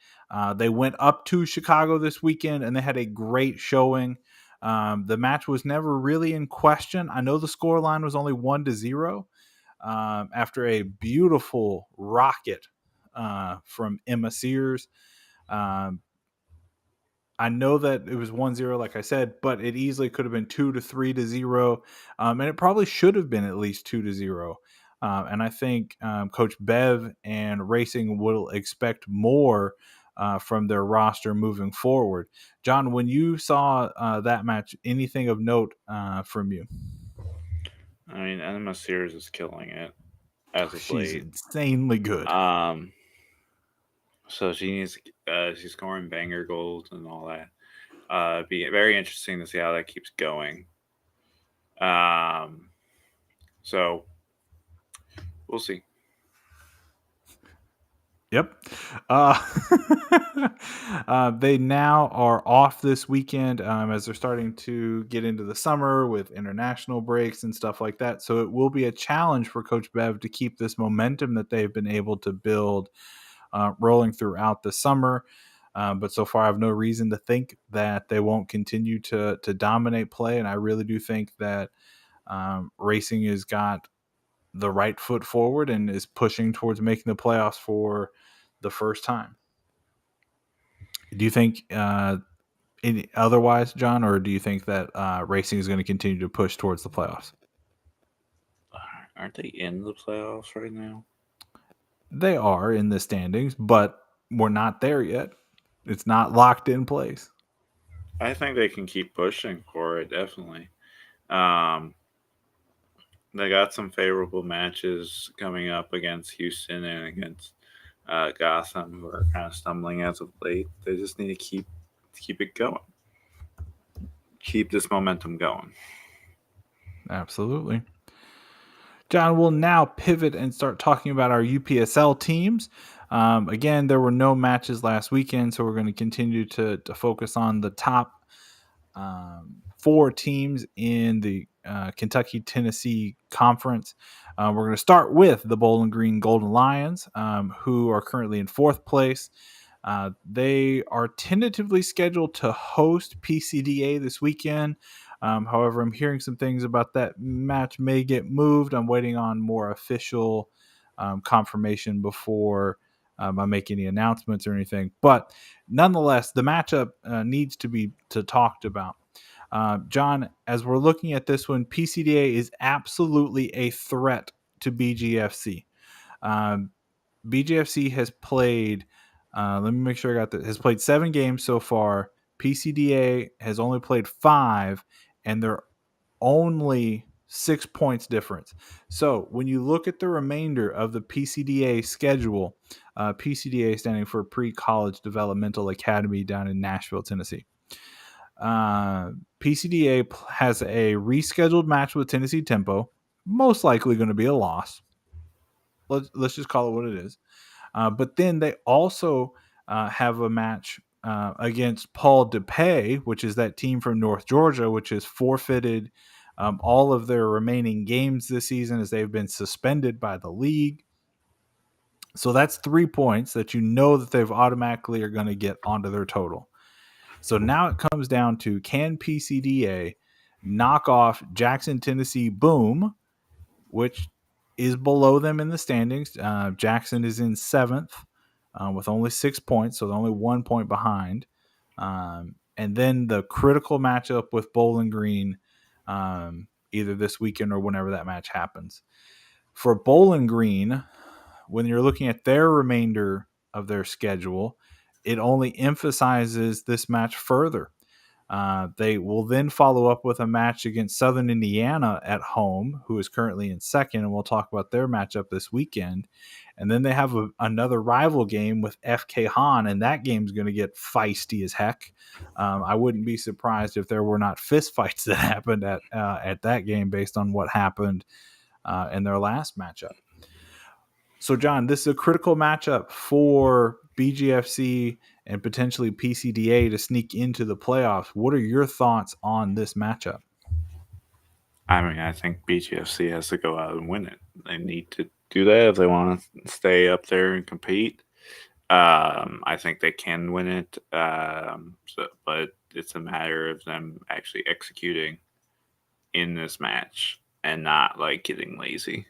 Speaker 1: They went up to Chicago this weekend and they had a great showing. The match was never really in question. I know the score line was only 1-0 after a beautiful rocket from Emma Sears. I know that it was 1-0, like I said, but it easily could have been 2-3-0. And it probably should have been at least 2-0. And I think Coach Bev and Racing will expect more from their roster moving forward. John, when you saw that match, anything of note from you?
Speaker 2: I mean, Emma Sears is killing it as of
Speaker 1: She's
Speaker 2: late.
Speaker 1: Insanely good.
Speaker 2: So she's scoring banger goals and all that. It'd be very interesting to see how that keeps going. So we'll see.
Speaker 1: Yep. They now are off this weekend as they're starting to get into the summer with international breaks and stuff like that. So it will be a challenge for Coach Bev to keep this momentum that they've been able to build rolling throughout the summer. But so far, I have no reason to think that they won't continue to dominate play. And I really do think that Racing has got the right foot forward and is pushing towards making the playoffs for the first time. Do you think otherwise, John, or do you think that Racing is going to continue to push towards the playoffs?
Speaker 2: Aren't they in the playoffs right now?
Speaker 1: They are in the standings, but we're not there yet. It's not locked in place.
Speaker 2: I think they can keep pushing for it, definitely. They got some favorable matches coming up against Houston and against Gotham, who are kind of stumbling as of late. They just need to keep it going. Keep this momentum going.
Speaker 1: Absolutely. John, we'll now pivot and start talking about our UPSL teams. Again, there were no matches last weekend, so we're going to continue to focus on the top 4 teams in the Kentucky-Tennessee Conference. We're going to start with the Bowling Green Golden Lions, who are currently in 4th place. They are tentatively scheduled to host PCDA this weekend. However, I'm hearing some things about that match may get moved. I'm waiting on more official confirmation before I make any announcements or anything. But nonetheless, the matchup needs to be talked about. John, as we're looking at this one, PCDA is absolutely a threat to BGFC. BGFC has played, let me make sure I got this, has played 7 games so far. PCDA has only played 5, and they're only 6 points difference. So when you look at the remainder of the PCDA schedule, PCDA standing for Pre-College Developmental Academy down in Nashville, Tennessee. PCDA has a rescheduled match with Tennessee Tempo, most likely going to be a loss. Let's just call it what it is. But then they also have a match against Paul DePay, which is that team from North Georgia, which has forfeited all of their remaining games this season as they've been suspended by the league. So that's 3 points that you know that they've automatically are going to get onto their total. So now it comes down to, can PCDA knock off Jackson, Tennessee, Boom, which is below them in the standings. Jackson is in 7th with only 6 points, so they're only 1 point behind. And then the critical matchup with Bowling Green, either this weekend or whenever that match happens. For Bowling Green, when you're looking at their remainder of their schedule, it only emphasizes this match further. They will then follow up with a match against Southern Indiana at home, who is currently in 2nd, and we'll talk about their matchup this weekend. And then they have another rival game with FK Han, and that game's going to get feisty as heck. I wouldn't be surprised if there were not fist fights that happened at that game based on what happened in their last matchup. So, John, this is a critical matchup for BGFC and potentially PCDA to sneak into the playoffs. What are your thoughts on this matchup?
Speaker 2: I mean, I think BGFC has to go out and win it. They need to do that if they want to stay up there and compete. I think they can win it, but it's a matter of them actually executing in this match and not like getting lazy.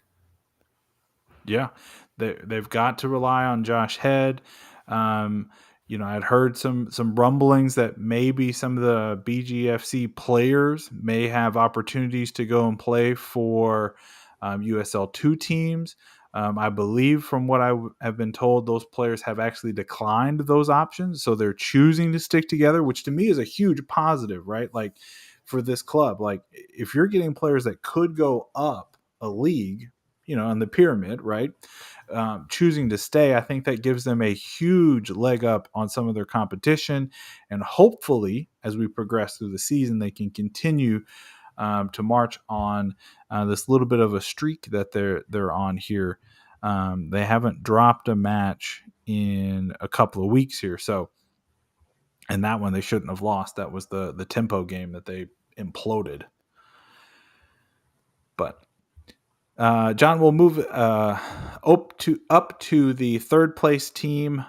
Speaker 1: Yeah, they've got to rely on Josh Head. I'd heard some rumblings that maybe some of the BGFC players may have opportunities to go and play for USL2 teams. I believe from what I have been told, those players have actually declined those options. So they're choosing to stick together, which to me is a huge positive, right? Like for this club, like if you're getting players that could go up a league, in the pyramid, right? Choosing to stay, I think that gives them a huge leg up on some of their competition. And hopefully, as we progress through the season, they can continue to march on this little bit of a streak that they're on here. They haven't dropped a match in a couple of weeks here. So, and that one they shouldn't have lost. That was the Tempo game that they imploded. But John, will move up to the 3rd place team,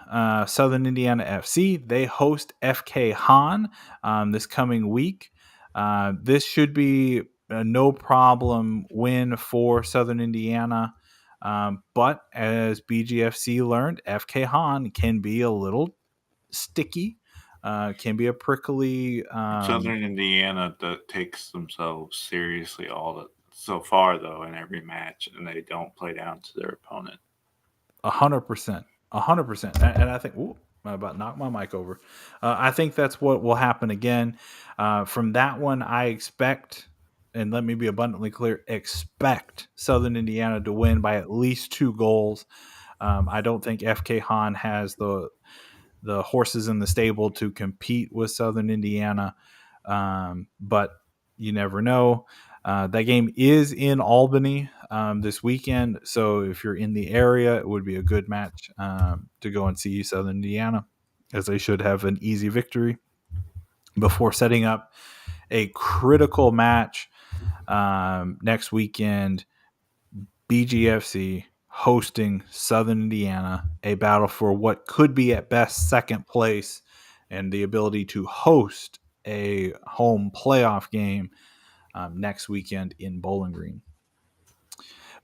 Speaker 1: Southern Indiana FC. They host FK Han this coming week. This should be a no problem win for Southern Indiana. But as BGFC learned, FK Han can be a little sticky, can be a prickly.
Speaker 2: Southern Indiana that takes themselves seriously so far, though, in every match, and they don't play down to their opponent.
Speaker 1: 100%. 100%. And I think, I about knocked my mic over. I think that's what will happen again. From that one, I expect, and let me be abundantly clear, expect Southern Indiana to win by at least 2 goals. I don't think FK Han has the horses in the stable to compete with Southern Indiana, but you never know. That game is in Albany this weekend, so if you're in the area, it would be a good match to go and see Southern Indiana, as they should have an easy victory before setting up a critical match next weekend. BGFC hosting Southern Indiana, a battle for what could be at best second place and the ability to host a home playoff game next weekend in Bowling Green.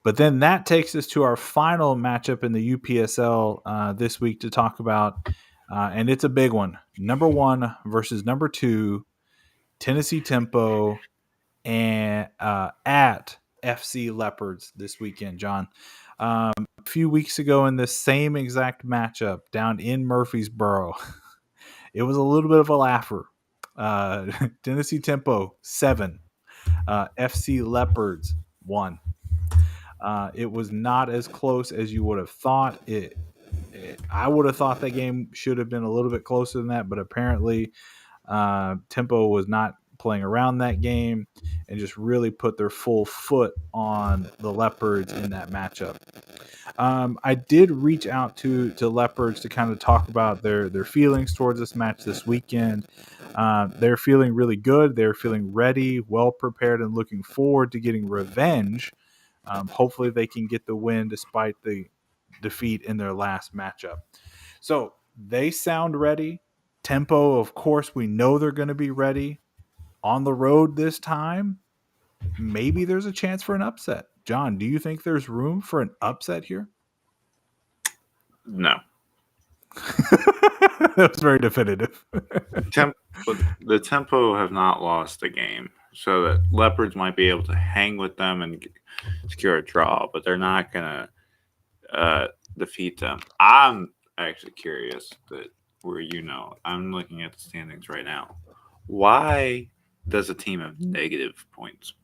Speaker 1: But then that takes us to our final matchup in the UPSL this week to talk about, and it's a big one. Number 1 versus number 2, Tennessee Tempo and at FC Leopards this weekend, John. A few weeks ago in this same exact matchup down in Murfreesboro, it was a little bit of a laugher. Tennessee Tempo 7, FC Leopards 1. It was not as close as you would have thought. I would have thought that game should have been a little bit closer than that, but apparently Tempo was not playing around that game and just really put their full foot on the Leopards in that matchup. I did reach out to Leopards to kind of talk about their feelings towards this match this weekend. They're feeling really good. They're feeling ready, well prepared, and looking forward to getting revenge. Hopefully they can get the win despite the defeat in their last matchup. So they sound ready. Tempo, of course, we know they're going to be ready. On the road this time, maybe there's a chance for an upset. John, do you think there's room for an upset here?
Speaker 2: No.
Speaker 1: That was very definitive.
Speaker 2: The Tempo have not lost a game, so that Leopards might be able to hang with them and secure a draw, but they're not going to defeat them. I'm actually curious that I'm looking at the standings right now. Why does a team have negative points?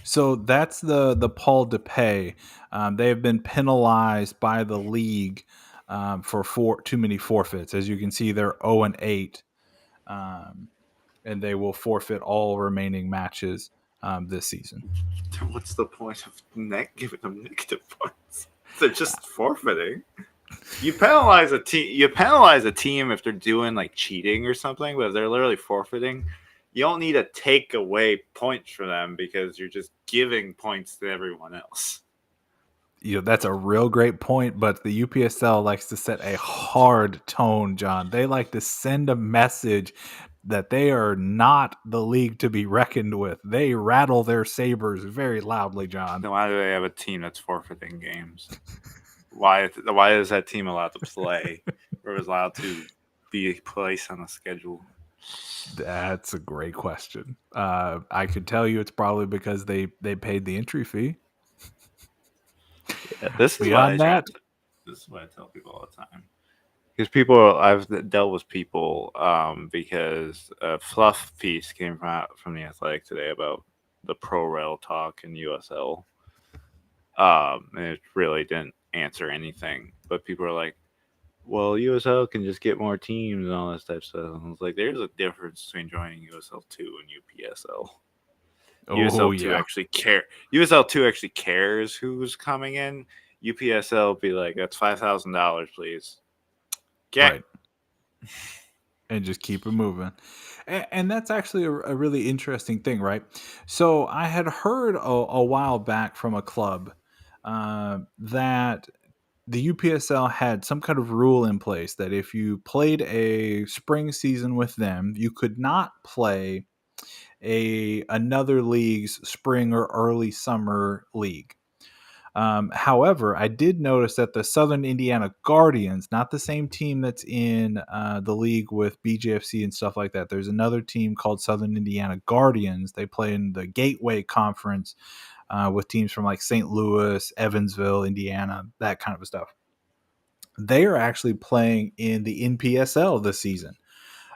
Speaker 1: So that's the Paul DePay. They have been penalized by the league for too many forfeits. As you can see, they're 0-8, and they will forfeit all remaining matches this season.
Speaker 2: What's the point of giving them negative points? They're just forfeiting. You penalize a team if they're doing like cheating or something, but if they're literally forfeiting, you don't need to take away points from them because you're just giving points to everyone else.
Speaker 1: That's a real great point, but the UPSL likes to set a hard tone, John. They like to send a message that they are not the league to be reckoned with. They rattle their sabers very loudly, John.
Speaker 2: Then why do they have a team that's forfeiting games? Why is that team allowed to play or is allowed to be placed on the schedule?
Speaker 1: That's a great question. I could tell you it's probably because they paid the entry fee.
Speaker 2: Yeah, this is what I tell people all the time. Because I've dealt with people because a fluff piece came from the Athletic today about the pro rail talk in USL. And it really didn't answer anything. But people are like, well, USL can just get more teams and all that type of stuff. And I was like, there's a difference between joining USL 2 and UPSL. USL 2 actually care. USL 2 actually cares who's coming in. UPSL be like, that's $5,000, please. Okay.
Speaker 1: Right. And just keep it moving. And that's actually a really interesting thing, right? So I had heard a while back from a club that the UPSL had some kind of rule in place that if you played a spring season with them, you could not play another league's spring or early summer league. However, I did notice that the Southern Indiana Guardians, not the same team that's in the league with BJFC and stuff like that. There's another team called Southern Indiana Guardians. They play in the Gateway Conference with teams from like St. Louis, Evansville, Indiana, that kind of stuff. They are actually playing in the NPSL this season.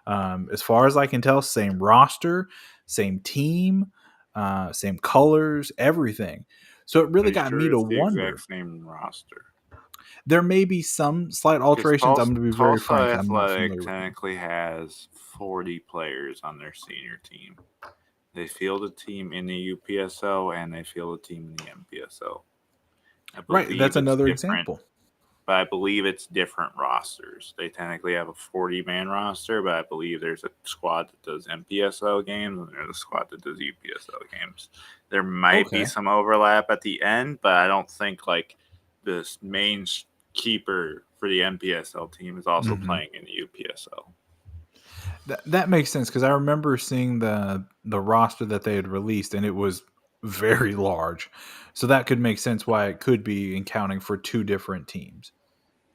Speaker 1: As far as I can tell, same roster, same team, same colors, everything. So it really got me to wonder.
Speaker 2: The exact same roster.
Speaker 1: There may be some slight alterations. I'm going to be very frank.
Speaker 2: Athletic technically has 40 players on their senior team. They field a team in the UPSL and they field a team in the MPSL.
Speaker 1: Right, that's another example.
Speaker 2: But I believe it's different rosters. They technically have a 40-man roster, but I believe there's a squad that does MPSL games and there's a squad that does UPSL games. There might be some overlap at the end, but I don't think like this main keeper for the NPSL team is also playing in the UPSL.
Speaker 1: That makes sense because I remember seeing the roster that they had released, and it was very large. So that could make sense why it could be accounting for two different teams.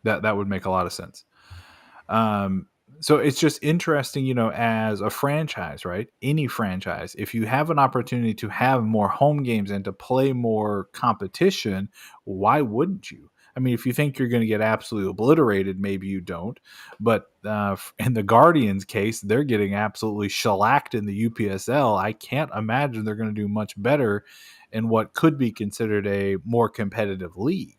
Speaker 1: That would make a lot of sense. So it's just interesting, you know, as a franchise, right? Any franchise, if you have an opportunity to have more home games and to play more competition, why wouldn't you? I mean, if you think you're going to get absolutely obliterated, maybe you don't. But in the Guardians' case, they're getting absolutely shellacked in the UPSL. I can't imagine they're going to do much better in what could be considered a more competitive league.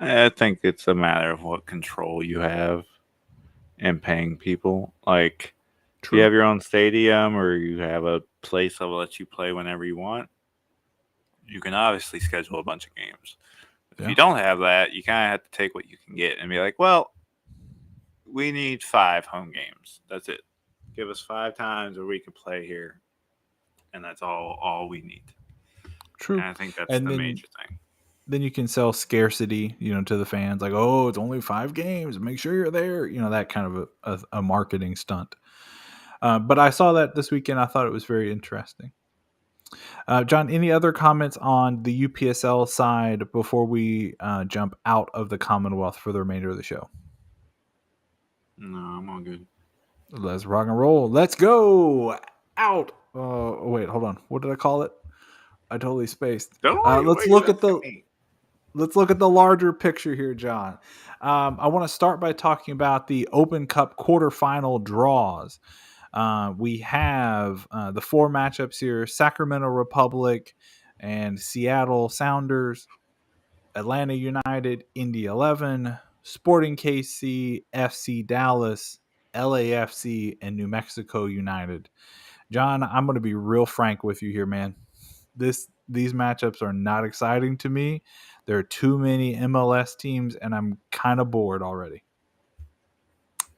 Speaker 2: I think it's a matter of what control you have in paying people. Like, if you have your own stadium or you have a place that will let you play whenever you want, you can obviously schedule a bunch of games. If you don't have that, you kind of have to take what you can get and be like, well, we need 5 home games. That's it. Give us 5 times where we can play here, and that's all we need.
Speaker 1: True.
Speaker 2: And I think that's the major thing.
Speaker 1: Then you can sell scarcity, you know, to the fans, like, oh, it's only 5 games. Make sure you're there. You know, that kind of a marketing stunt. But I saw that this weekend. I thought it was very interesting. John, any other comments on the UPSL side before we jump out of the Commonwealth for the remainder of the show?
Speaker 2: No, I'm all good.
Speaker 1: Let's rock and roll. Let's go out. Wait, hold on. What did I call it? I totally spaced. Let's look at the larger picture here, John. I want to start by talking about the Open Cup quarterfinal draws. We have the 4 matchups here: Sacramento Republic and Seattle Sounders, Atlanta United, Indy 11, Sporting KC, FC Dallas, LAFC, and New Mexico United. John, I'm going to be real frank with you here, man. These matchups are not exciting to me. There are too many MLS teams, and I'm kind of bored already.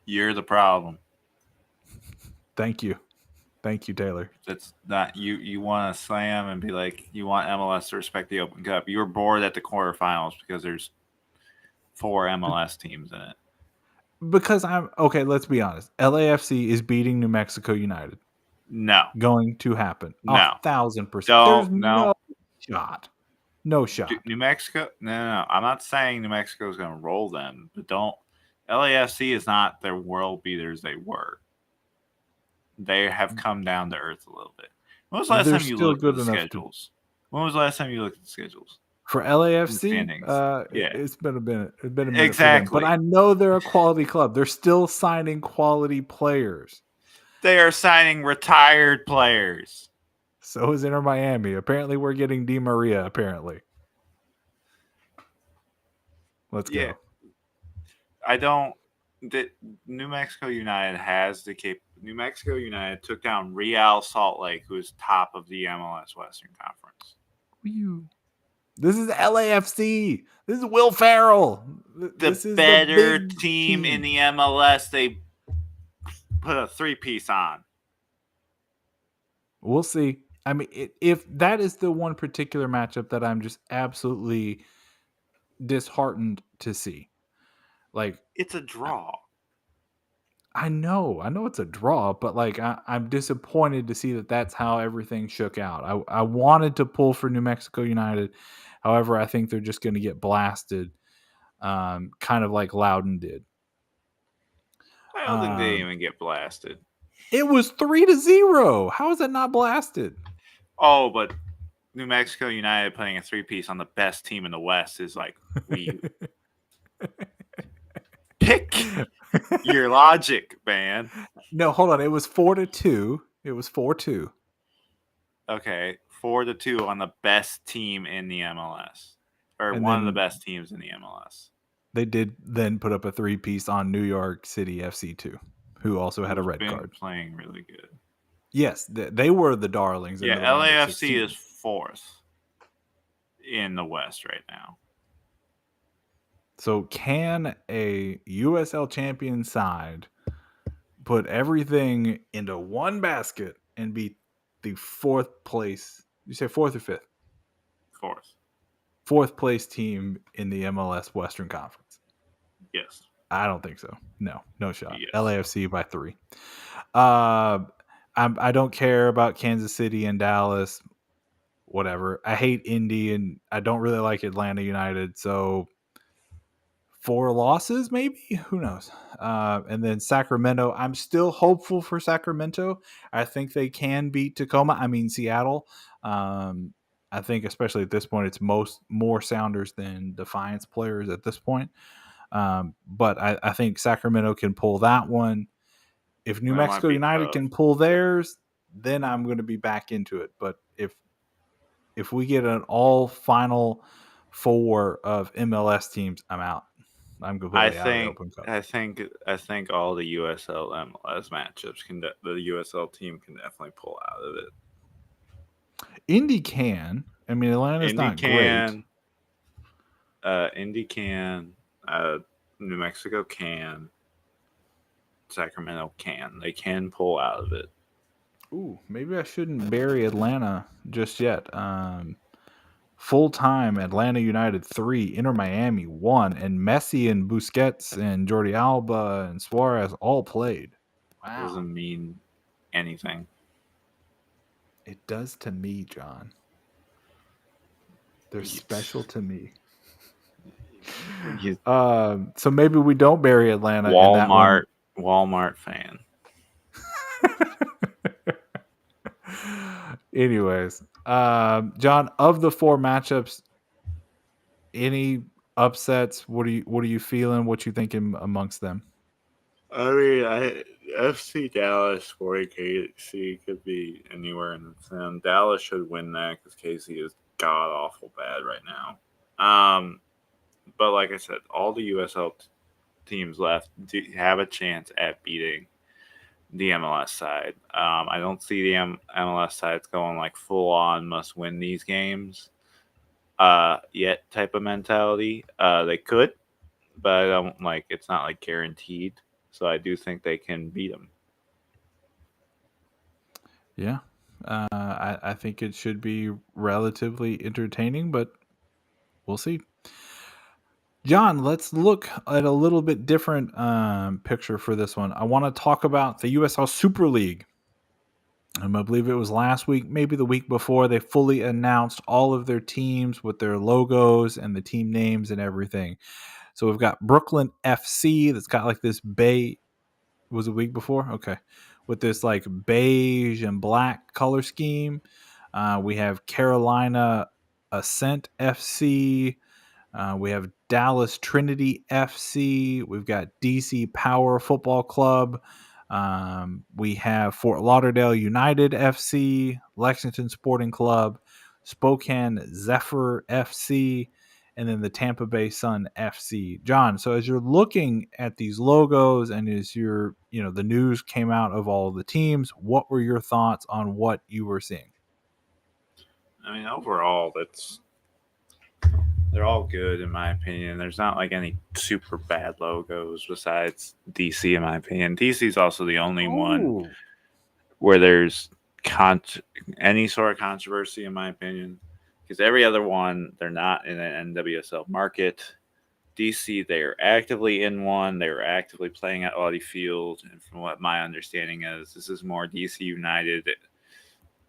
Speaker 2: You're the problem.
Speaker 1: Thank you, Taylor.
Speaker 2: That's not you. You want to slam and be like, you want MLS to respect the Open Cup. You were bored at the quarterfinals because there's 4 MLS teams in it.
Speaker 1: Because I'm okay. Let's be honest. LAFC is beating New Mexico United.
Speaker 2: No,
Speaker 1: going to happen.
Speaker 2: No,
Speaker 1: 1,000%. There's no shot. No shot.
Speaker 2: New Mexico. No. I'm not saying New Mexico is going to roll them, but don't. LAFC is not their world beaters they were. They have come down to earth a little bit. When was the last time you looked at the schedules? When was the last time you looked at the schedules?
Speaker 1: For LAFC, it's been a minute. It's been a minute.
Speaker 2: Exactly.
Speaker 1: But I know they're a quality club. They're still signing quality players.
Speaker 2: They are signing retired players.
Speaker 1: So is Inter Miami. Apparently, we're getting Di Maria, apparently. Let's go.
Speaker 2: I don't... New Mexico United has the New Mexico United took down Real Salt Lake, who is top of the MLS Western Conference.
Speaker 1: This is LAFC. This is Will Ferrell.
Speaker 2: This is better team in the MLS. They put a 3-piece on.
Speaker 1: We'll see. I mean, if that is the one particular matchup that I'm just absolutely disheartened to see. Like,
Speaker 2: it's a draw.
Speaker 1: I know it's a draw, but like I'm disappointed to see that that's how everything shook out. I wanted to pull for New Mexico United. However, I think they're just going to get blasted, kind of like Loudoun did.
Speaker 2: I don't think they even get blasted.
Speaker 1: It was 3-0. How is that not blasted?
Speaker 2: Oh, but New Mexico United playing a 3-piece on the best team in the West is like, pick your logic, man.
Speaker 1: No, hold on. It was 4-2. It was 4-2.
Speaker 2: Okay, 4-2 on the best team in the MLS, or one of the best teams in the MLS.
Speaker 1: They did then put up a 3-piece on New York City FC too, who also had a red card.
Speaker 2: Playing really good.
Speaker 1: Yes, they were the darlings.
Speaker 2: Yeah, LAFC is 4th in the West right now.
Speaker 1: So can a USL champion side put everything into one basket and be the 4th place? You say 4th or 5th?
Speaker 2: 4th.
Speaker 1: fourth place team in the MLS Western Conference?
Speaker 2: Yes.
Speaker 1: I don't think so. No shot.
Speaker 2: Yes.
Speaker 1: LAFC by 3. I don't care about Kansas City and Dallas. Whatever. I hate Indy and I don't really like Atlanta United. So 4 losses, maybe? Who knows? And then Sacramento. I'm still hopeful for Sacramento. I think they can beat Seattle. I think especially at this point, it's more Sounders than Defiance players at this point. But I think Sacramento can pull that one. If New Mexico United can pull theirs, then I'm going to be back into it. But if we get an all final 4 of MLS teams, I'm out. I'm completely out of the Open Cup.
Speaker 2: I think all the USL MLS matchups the USL team can definitely pull out of it.
Speaker 1: Indy can. I mean, Atlanta's not great.
Speaker 2: Indy can. New Mexico can. Sacramento can. They can pull out of it.
Speaker 1: Ooh, maybe I shouldn't bury Atlanta just yet. Full-time Atlanta United 3, Inter Miami 1, and Messi and Busquets and Jordi Alba and Suarez all played.
Speaker 2: Wow. Doesn't mean anything.
Speaker 1: It does to me, John. They're special to me. So maybe we don't bury Atlanta.
Speaker 2: Walmart fan.
Speaker 1: Anyways, John, of the 4 matchups, any upsets? What are you feeling? What you thinking amongst them?
Speaker 2: I mean, FC Dallas, Sporting KC could be anywhere in the sun. Dallas should win that because KC is god awful bad right now. But like I said, all the USL teams left have a chance at beating the MLS side. I don't see the MLS sides going like full on must win these games yet type of mentality. They could, but I don't it's not like guaranteed. So I do think they can beat them.
Speaker 1: Yeah. I think it should be relatively entertaining, but we'll see. John, let's look at a little bit different picture for this one. I want to talk about the USL Super League. I believe it was last week, maybe the week before, they fully announced all of their teams with their logos and the team names and everything. So we've got Brooklyn FC that's got like this was it a week before? Okay. With this like beige and black color scheme. We have Carolina Ascent FC. We have Dallas Trinity FC. We've got DC Power Football Club. We have Fort Lauderdale United FC, Lexington Sporting Club, Spokane Zephyr FC, and then the Tampa Bay Sun FC. John, so as you're looking at these logos and as the news came out of all the teams, what were your thoughts on what you were seeing?
Speaker 2: I mean, overall, they're all good in my opinion. There's not like any super bad logos besides DC in my opinion. DC is also the only one where there's any sort of controversy in my opinion. Because every other one, they're not in an NWSL market. DC, they're actively in one. They were actively playing at Audi Field. And from what my understanding is, this is more DC United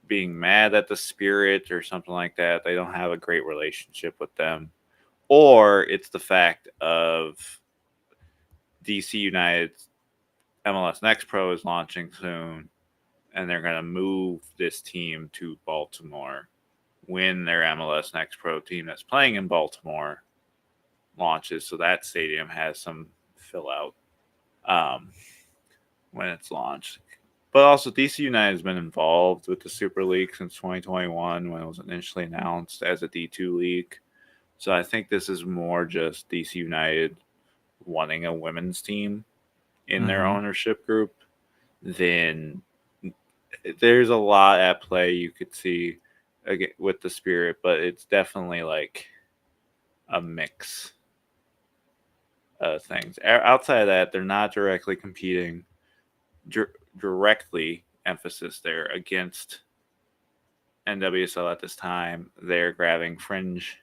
Speaker 2: being mad at the Spirit or something like that. They don't have a great relationship with them. Or it's the fact of DC United's MLS Next Pro is launching soon, and they're going to move this team to Baltimore when their MLS Next Pro team that's playing in Baltimore launches. So that stadium has some fill out when it's launched. But also, DC United has been involved with the Super League since 2021 when it was initially announced as a D2 league. So I think this is more just DC United wanting a women's team in their ownership group. Then there's a lot at play you could see with the Spirit, but it's definitely like a mix of things. Outside of that, they're not directly competing. Directly emphasis there against NWSL at this time. They're grabbing fringe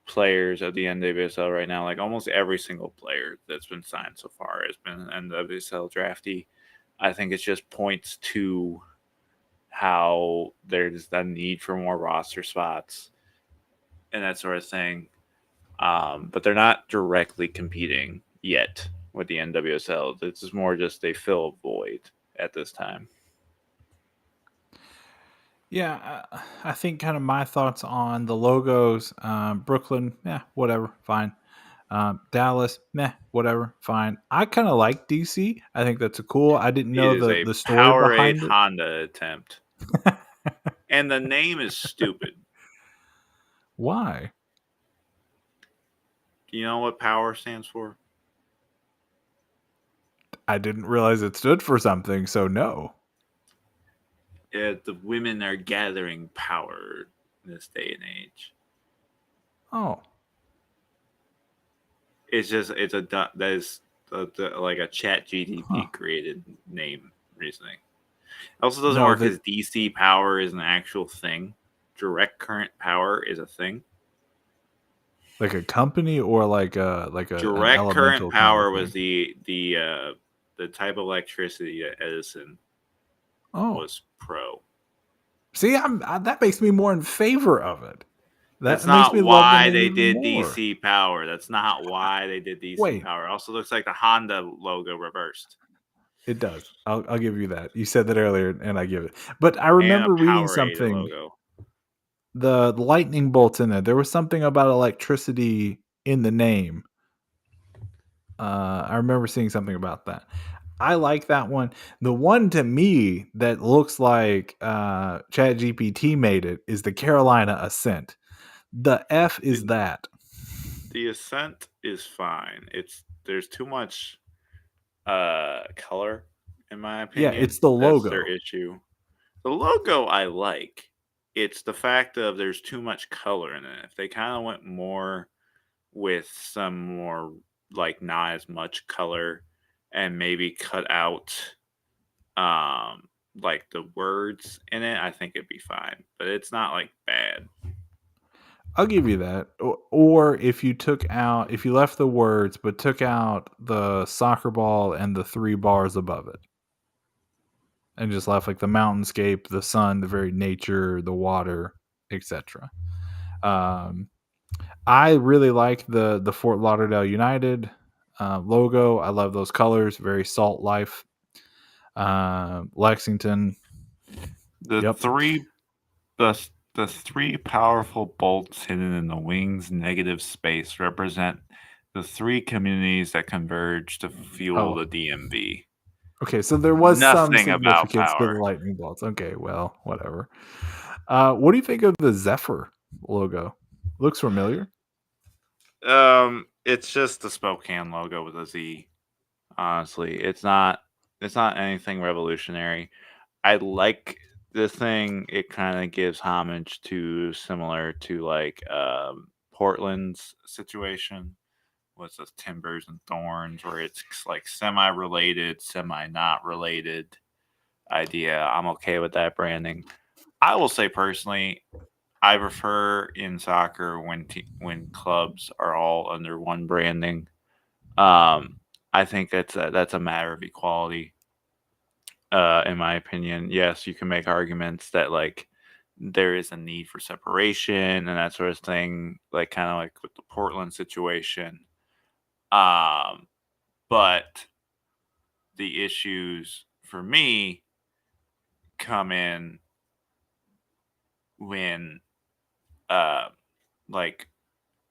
Speaker 2: players of the NWSL right now, like almost every single player that's been signed so far has been an NWSL draftee. I think it just points to how there's a need for more roster spots and that sort of thing. But they're not directly competing yet with the NWSL. It's more just they fill a void at this time.
Speaker 1: Yeah, I think kind of my thoughts on the logos. Brooklyn, yeah, whatever, fine. Dallas, meh, whatever, fine. I kind of like DC. I think that's a cool. I didn't
Speaker 2: It
Speaker 1: know
Speaker 2: is a
Speaker 1: the story
Speaker 2: Powerade
Speaker 1: behind it.
Speaker 2: Honda attempt. And the name is stupid.
Speaker 1: Why?
Speaker 2: Do you know what power stands for?
Speaker 1: I didn't realize it stood for something, so no.
Speaker 2: The women are gathering power in this day and age.
Speaker 1: Oh,
Speaker 2: It's like a Chat GTP created name reasoning. It also doesn't work because DC power is an actual thing. Direct current power is a thing.
Speaker 1: Like a company or like a
Speaker 2: direct current power was the type of electricity that Edison was pro.
Speaker 1: See, that makes me more in favor of it.
Speaker 2: That's not why they did DC power. That's not why they did DC power. It also looks like the Honda logo reversed.
Speaker 1: It does. I'll give you that. You said that earlier, and I give it. But I remember reading something.
Speaker 2: Logo.
Speaker 1: The lightning bolts in there. There was something about electricity in the name. I remember seeing something about that. I like that one. The one to me that looks like ChatGPT made it is the Carolina Ascent. The F is that.
Speaker 2: The Ascent is fine. There's too much color, in my opinion.
Speaker 1: Yeah, it's the logo.
Speaker 2: That's their issue. The logo I like. It's the fact of there's too much color in it. If they kind of went more with some more like not as much color and maybe cut out like the words in it, I think it'd be fine. But it's not like bad.
Speaker 1: I'll give you that. Or if you left the words but took out the soccer ball and the 3 bars above it. And just left like the mountainscape, the sun, the very nature, the water, etc. I really like the Fort Lauderdale United logo. I love those colors, very salt life. Lexington.
Speaker 2: The three powerful bolts hidden in the wing's negative space represent the 3 communities that converge to fuel the DMV.
Speaker 1: Okay, so there was
Speaker 2: nothing
Speaker 1: some significance to the lightning bolts. Okay, well, whatever. What do you think of the Zephyr logo? Looks familiar.
Speaker 2: It's just the Spokane logo with a Z. Honestly, it's not anything revolutionary. I like the thing. It kind of gives homage to similar to like Portland's situation with the Timbers and Thorns, where it's like semi-related, semi-not related idea. I'm okay with that branding. I will say personally, I prefer in soccer when clubs are all under one branding. I think that's a matter of equality. In my opinion, yes, you can make arguments that like there is a need for separation and that sort of thing, like kind of like with the Portland situation. But the issues for me come in when like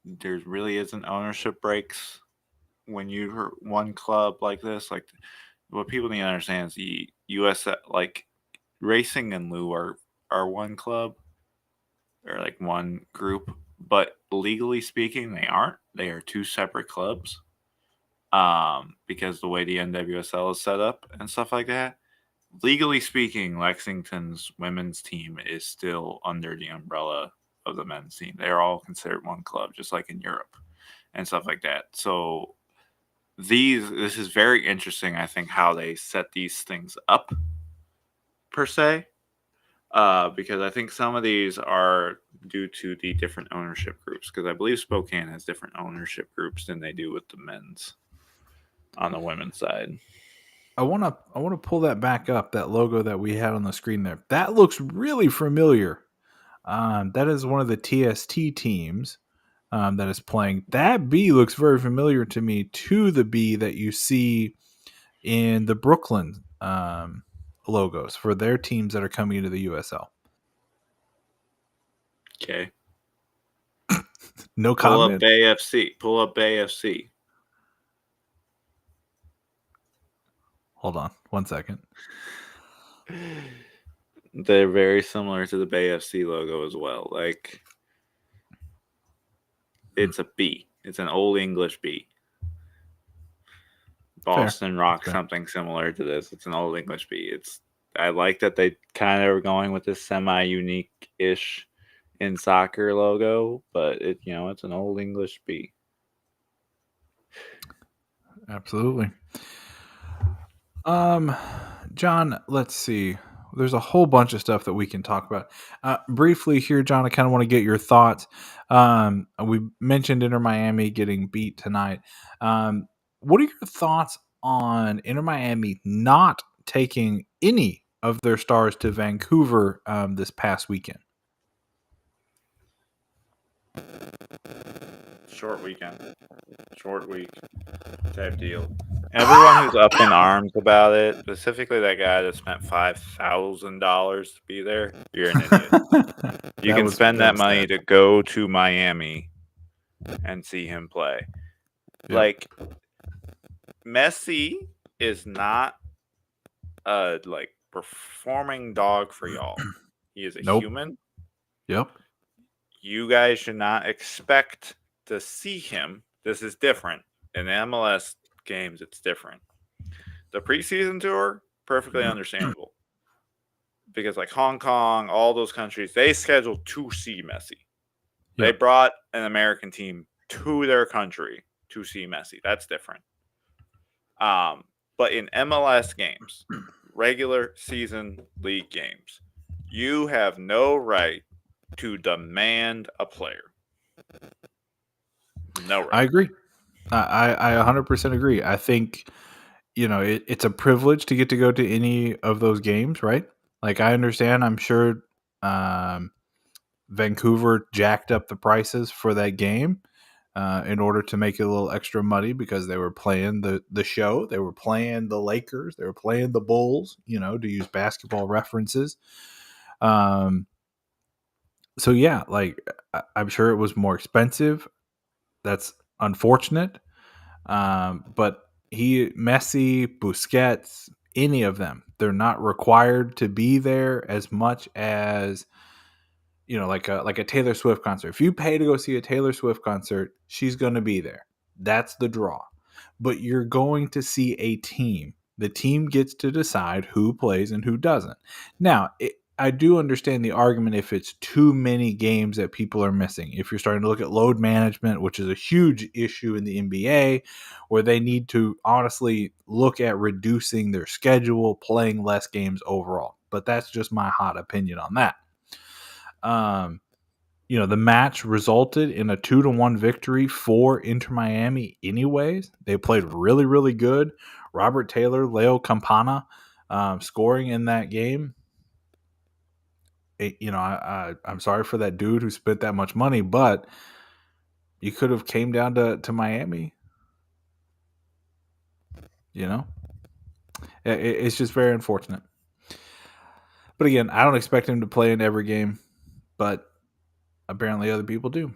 Speaker 2: there really isn't ownership breaks when you're one club like this. Like what people need to understand is the US like Racing and Lou are one club or like one group, but legally speaking they aren't. They are 2 separate clubs. Because the way the NWSL is set up and stuff like that. Legally speaking, Lexington's women's team is still under the umbrella of the men's team. They're all considered one club, just like in Europe and stuff like that. So this is very interesting, I think, how they set these things up per se. because I think some of these are due to the different ownership groups. Because I believe Spokane has different ownership groups than they do with the men's on the women's side.
Speaker 1: I want to pull that back up, that logo that we had on the screen there. That looks really familiar. That is one of the TST teams that is playing. That B looks very familiar to me to the B that you see in the Brooklyn logos for their teams that are coming into the USL.
Speaker 2: Okay.
Speaker 1: No
Speaker 2: Pull
Speaker 1: comment.
Speaker 2: up Bay FC. Pull up Bay FC.
Speaker 1: Hold on 1 second.
Speaker 2: They're very similar to the Bay FC logo as well. Like, it's a B. It's an old English B. Boston Rock, something similar to this. It's an old English B. I like that they kind of are going with this semi-unique-ish in soccer logo, but it's an old English B.
Speaker 1: Absolutely. John, let's see. There's a whole bunch of stuff that we can talk about. Briefly here, John, I kind of want to get your thoughts. We mentioned Inter Miami getting beat tonight. What are your thoughts on Inter Miami not taking any of their stars to Vancouver this past weekend?
Speaker 2: Short weekend. Short week type deal. Everyone who's up in arms about it, specifically that guy that spent $5,000 to be there, you're an idiot. You can spend that money to go to Miami and see him play. Yep. Like, Messi is not a performing dog for y'all. He is a human.
Speaker 1: Yep.
Speaker 2: You guys should not expect to see him. This is different. In the MLS games, it's different. The preseason tour, perfectly understandable. Because Hong Kong, all those countries, they scheduled to see Messi. Yep. They brought an American team to their country to see Messi. That's different. But in MLS games, regular season league games, you have no right to demand a player. No right.
Speaker 1: I agree. I 100% agree. I think, it's a privilege to get to go to any of those games, right? Like, I understand, I'm sure Vancouver jacked up the prices for that game in order to make it a little extra money because they were playing the show. They were playing the Lakers. They were playing the Bulls, to use basketball references. So, yeah, I'm sure it was more expensive. That's unfortunate. But Messi, Busquets, any of them, they're not required to be there as much as, like a Taylor Swift concert. If you pay to go see a Taylor Swift concert, she's going to be there. That's the draw. But you're going to see a team. The team gets to decide who plays and who doesn't. Now, I do understand the argument if it's too many games that people are missing. If you're starting to look at load management, which is a huge issue in the NBA, where they need to honestly look at reducing their schedule, playing less games overall. But that's just my hot opinion on that. The match resulted in a 2-1 victory for Inter Miami anyways. They played really, really good. Robert Taylor, Leo Campana scoring in that game. I'm sorry for that dude who spent that much money, but you could have came down to Miami. It's just very unfortunate. But again, I don't expect him to play in every game, but apparently other people do.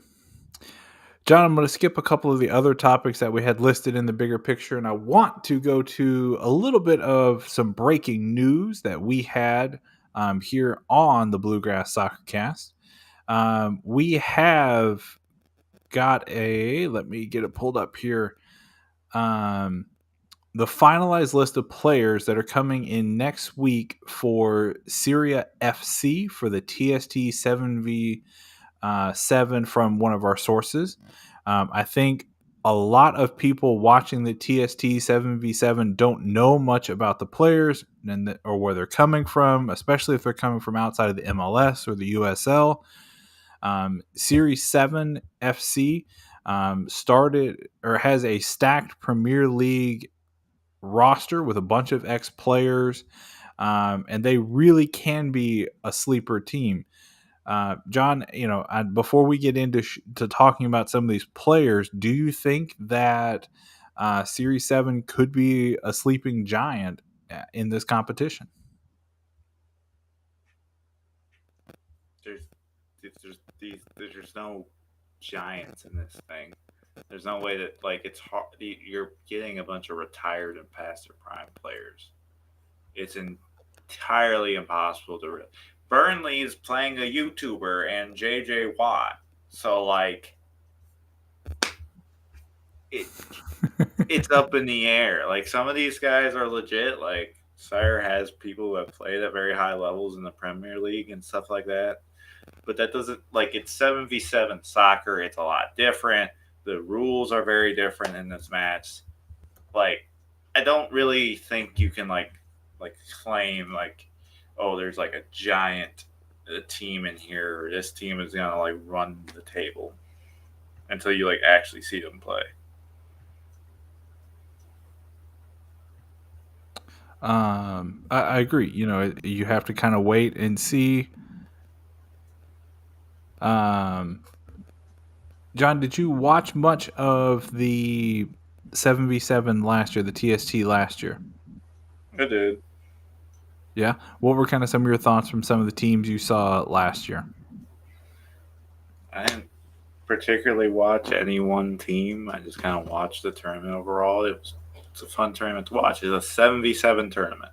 Speaker 1: John, I'm going to skip a couple of the other topics that we had listed in the bigger picture, and I want to go to a little bit of some breaking news that we had here on the Bluegrass Soccer Cast. We have got let me get it pulled up here. The finalized list of players that are coming in next week for Sire FC for the TST7V7 from one of our sources. I think a lot of people watching the TST7V7 don't know much about the players or where they're coming from, especially if they're coming from outside of the MLS or the USL. Sire 7 FC started or has a stacked Premier League roster with a bunch of ex-players, and they really can be a sleeper team. John, before we get into to talking about some of these players, do you think that Series 7 could be a sleeping giant in this competition?
Speaker 2: There's no giants in this thing. There's no way that it's hard. You're getting a bunch of retired and past their prime players. It's entirely impossible to. Burnley is playing a YouTuber and JJ Watt, so it's up in the air. Like, some of these guys are legit. Like, Sire has people who have played at very high levels in the Premier League and stuff like that. But that doesn't, it's 7v7 soccer. It's a lot different. The rules are very different in this match. I don't really think you can claim oh, there's a giant team in here, or this team is gonna run the table until you actually see them play.
Speaker 1: I agree. You have to kind of wait and see. John, did you watch much of the 7v7 last year, the TST last year?
Speaker 2: I did.
Speaker 1: Yeah? What were kind of some of your thoughts from some of the teams you saw last year?
Speaker 2: I didn't particularly watch any one team. I just kind of watched the tournament overall. It's a fun tournament to watch. It's a 7v7 tournament.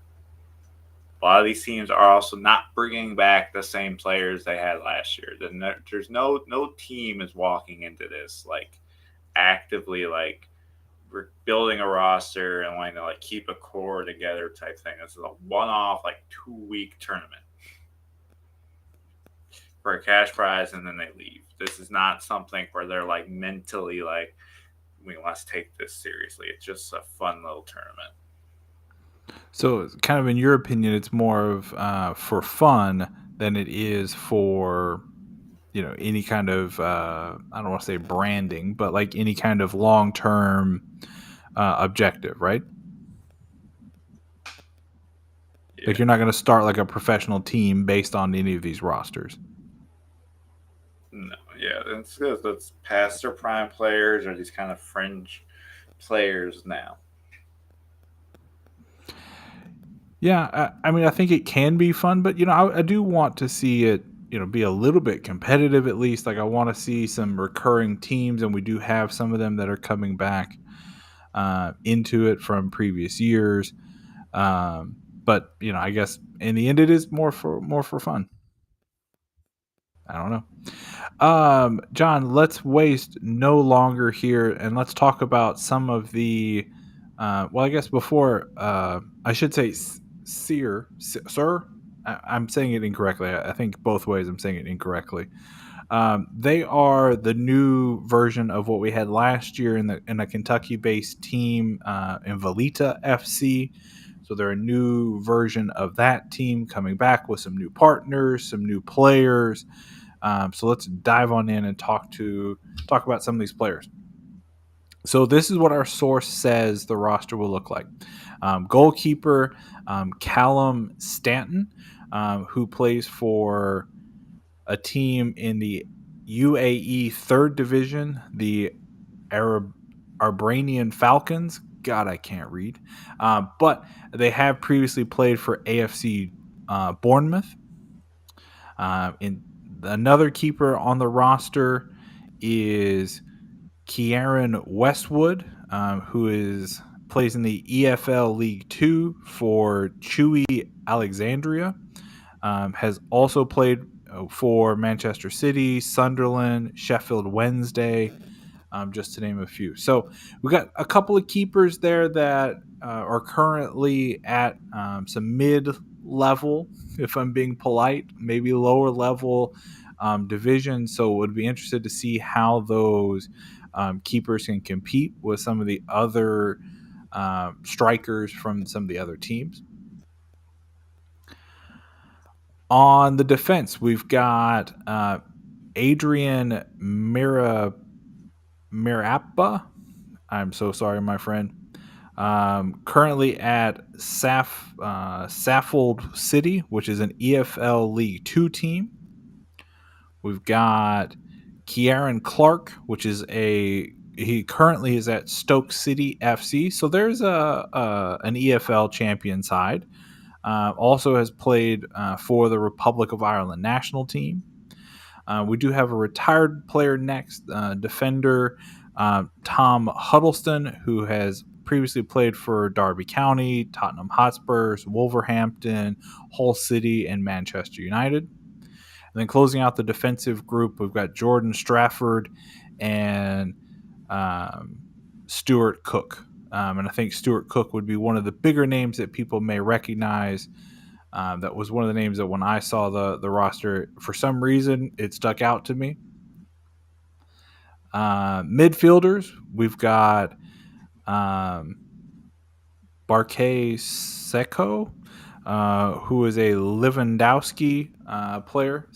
Speaker 2: A lot of these teams are also not bringing back the same players they had last year. There's no team is walking into this actively we're building a roster and wanting to keep a core together type thing. This is a one-off 2-week tournament for a cash prize, and then they leave. This is not something where they're mentally we must take this seriously. It's just a fun little tournament.
Speaker 1: So, kind of in your opinion, it's more of for fun than it is for any kind of I don't want to say branding, but any kind of long-term objective, right? Yeah. You're not going to start a professional team based on any of these rosters.
Speaker 2: No, yeah, that's past their prime players or these kind of fringe players now.
Speaker 1: Yeah, I think it can be fun, but I do want to see it be a little bit competitive at least. I want to see some recurring teams, and we do have some of them that are coming back into it from previous years. But I guess in the end, it is more for fun. I don't know. John, let's waste no longer here, and let's talk about some of the. Well, I guess before I should say Sire. I'm saying it incorrectly. I think both ways I'm saying it incorrectly. They are the new version of what we had last year in a Kentucky-based team in Villita FC. So they're a new version of that team coming back with some new partners, some new players. So let's dive on in and talk about some of these players. So this is what our source says the roster will look like. Goalkeeper Callum Stanton, who plays for a team in the UAE third division, the Arbranian Falcons. God, I can't read. But they have previously played for AFC Bournemouth. In another keeper on the roster is Kieran Westwood, who plays in the EFL League 2 for Chewy Alexandria. Has also played for Manchester City, Sunderland, Sheffield Wednesday, just to name a few. So we've got a couple of keepers there that are currently at some mid-level, if I'm being polite, maybe lower level division. So would be interested to see how those keepers can compete with some of the other strikers from some of the other teams. On the defense, we've got Adrian Mirappa. I'm so sorry, my friend. Currently at Saffold City, which is an EFL League 2 team. We've got Kieran Clark, which is he currently is at Stoke City FC. So there's an EFL champion side. Also has played for the Republic of Ireland national team. We do have a retired player next, defender Tom Huddleston, who has previously played for Derby County, Tottenham Hotspurs, Wolverhampton, Hull City, and Manchester United. And then closing out the defensive group, we've got Jordan Strafford and Stuart Cook. And I think Stuart Cook would be one of the bigger names that people may recognize. That was one of the names that when I saw the roster, for some reason, it stuck out to me. Midfielders, we've got Barkay Seko, who is a Lewandowski player,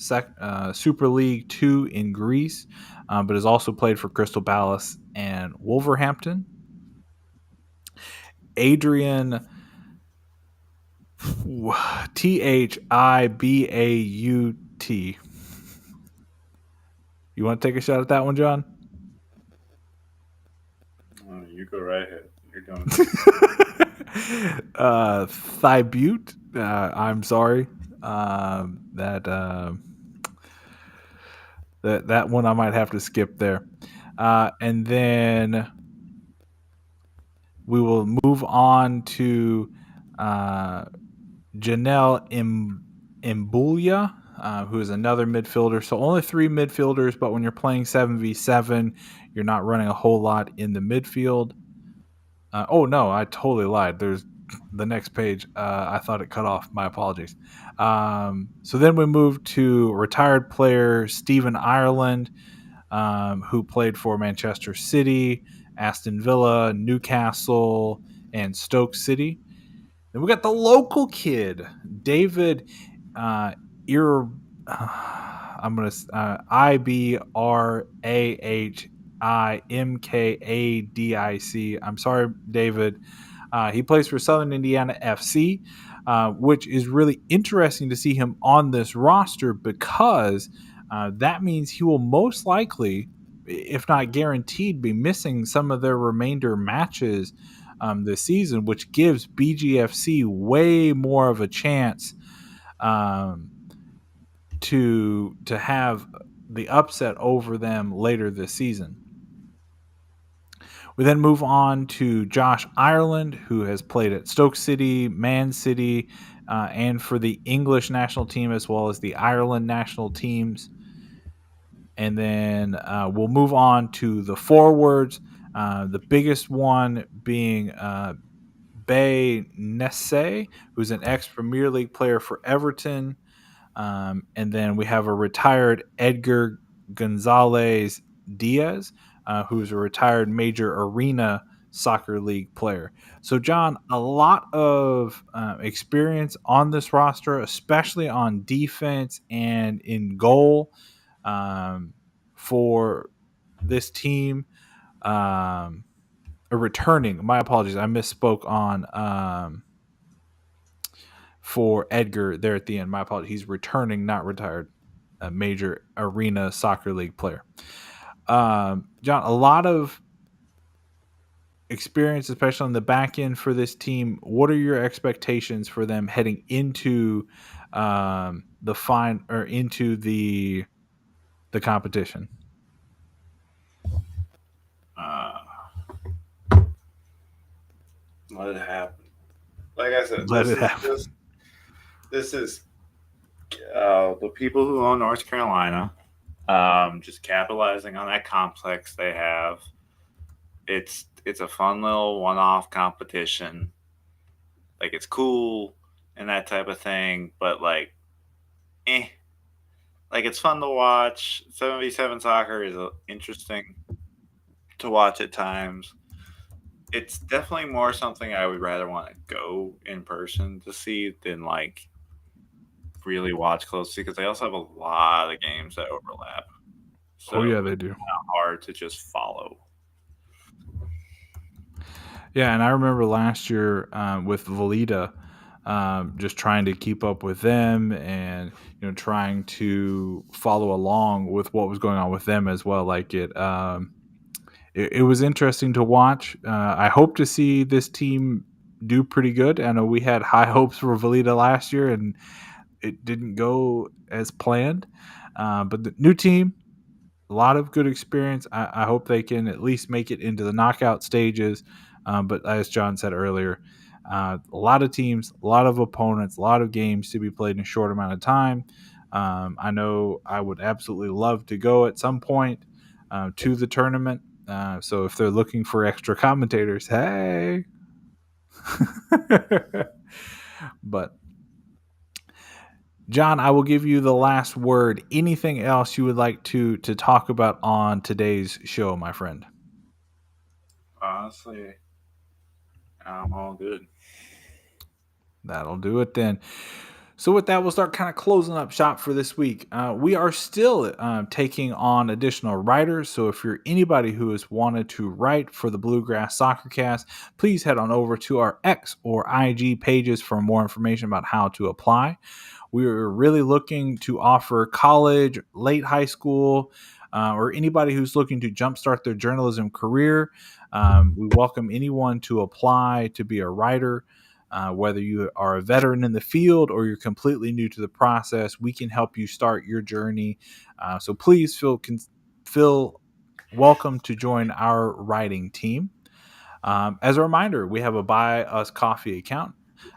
Speaker 1: Super League 2 in Greece, but has also played for Crystal Palace and Wolverhampton. Adrian Thibaut. You want to take a shot at that one, John?
Speaker 2: You go right ahead. You're doing
Speaker 1: Thibaut. I'm sorry. That one I might have to skip there. And then we will move on to Janelle Imbulia, who is another midfielder. So only 3 midfielders, but when you're playing 7v7, you're not running a whole lot in the midfield. Oh, no, I totally lied. There's the next page. I thought it cut off. My apologies. So then we move to retired player Stephen Ireland, who played for Manchester City, Aston Villa, Newcastle, and Stoke City. Then we got the local kid, David I'm gonna IBRAHIMKADIC. I'm sorry, David. He plays for Southern Indiana FC, which is really interesting to see him on this roster because that means he will most likely, if not guaranteed, be missing some of their remainder matches this season, which gives BGFC way more of a chance to have the upset over them later this season. We then move on to Josh Ireland, who has played at Stoke City, Man City, and for the English national team as well as the Ireland national teams. And then we'll move on to the forwards, the biggest one being Bay Nesse, who's an ex-Premier League player for Everton. And then we have a retired Edgar Gonzalez Diaz, who's a retired Major Arena Soccer League player. So, John, a lot of experience on this roster, especially on defense and in goal for this team. Returning, my apologies, I misspoke on for Edgar there at the end. My apologies. He's returning, not retired. A Major Arena Soccer League player. John, a lot of experience, especially on the back end for this team. What are your expectations for them heading into into the competition?
Speaker 2: Let it happen. Like I said, this is the people who own North Carolina, just capitalizing on that complex they have. It's a fun little one-off competition. Like, it's cool and that type of thing, but like, like, it's fun to watch. 7v7 soccer is interesting. to watch at times. It's definitely more something I would rather want to go in person to see than like really watch closely, because they also have a lot of games that overlap. So
Speaker 1: Oh yeah, they do.
Speaker 2: It's kind of hard to just follow.
Speaker 1: Yeah, and I remember last year with Villita, just trying to keep up with them, and trying to follow along with what was going on with them as well. Like it was interesting to watch. I hope to see this team do pretty good. I know we had high hopes for Villita last year, and it didn't go as planned. But the new team, a lot of good experience. I hope they can at least make it into the knockout stages. But as John said earlier, a lot of teams, a lot of opponents, a lot of games to be played in a short amount of time. I know I would absolutely love to go at some point to the tournament. So if they're looking for extra commentators, hey. But John, I will give you the last word. Anything else you would like to talk about on today's show, my friend?
Speaker 2: Honestly, I'm all good.
Speaker 1: That'll do it then. So with that, we'll start kind of closing up shop for this week. We are still taking on additional writers. So if you're anybody who has wanted to write for the Bluegrass Soccer Cast, please head on over to our X or IG pages for more information about how to apply. We are really looking to offer college, late high school, or anybody who's looking to jumpstart their journalism career. We welcome anyone to apply to be a writer. Whether you are a veteran in the field or you're completely new to the process, we can help you start your journey. So please feel welcome to join our writing team. As a reminder, we have a Buy Us Coffee account.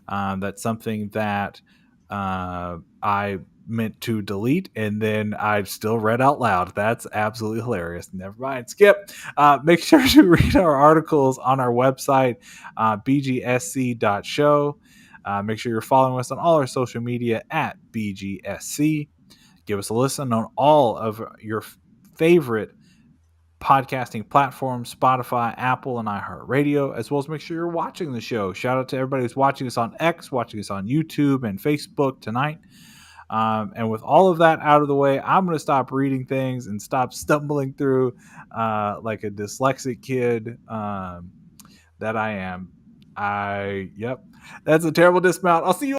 Speaker 1: That's something that I meant to delete, and then I still read out loud. That's absolutely hilarious. Never mind. Skip. Make sure to read our articles on our website, bgsc.show. Make sure you're following us on all our social media at BGSC. Give us a listen on all of your favorite podcasting platforms, Spotify, Apple, and iHeartRadio, as well as make sure you're watching the show. Shout out to everybody who's watching us on X, watching us on YouTube and Facebook tonight. And with all of that out of the way, I'm going to stop reading things and stop stumbling through like a dyslexic kid that I am. Yep, that's a terrible dismount. I'll see you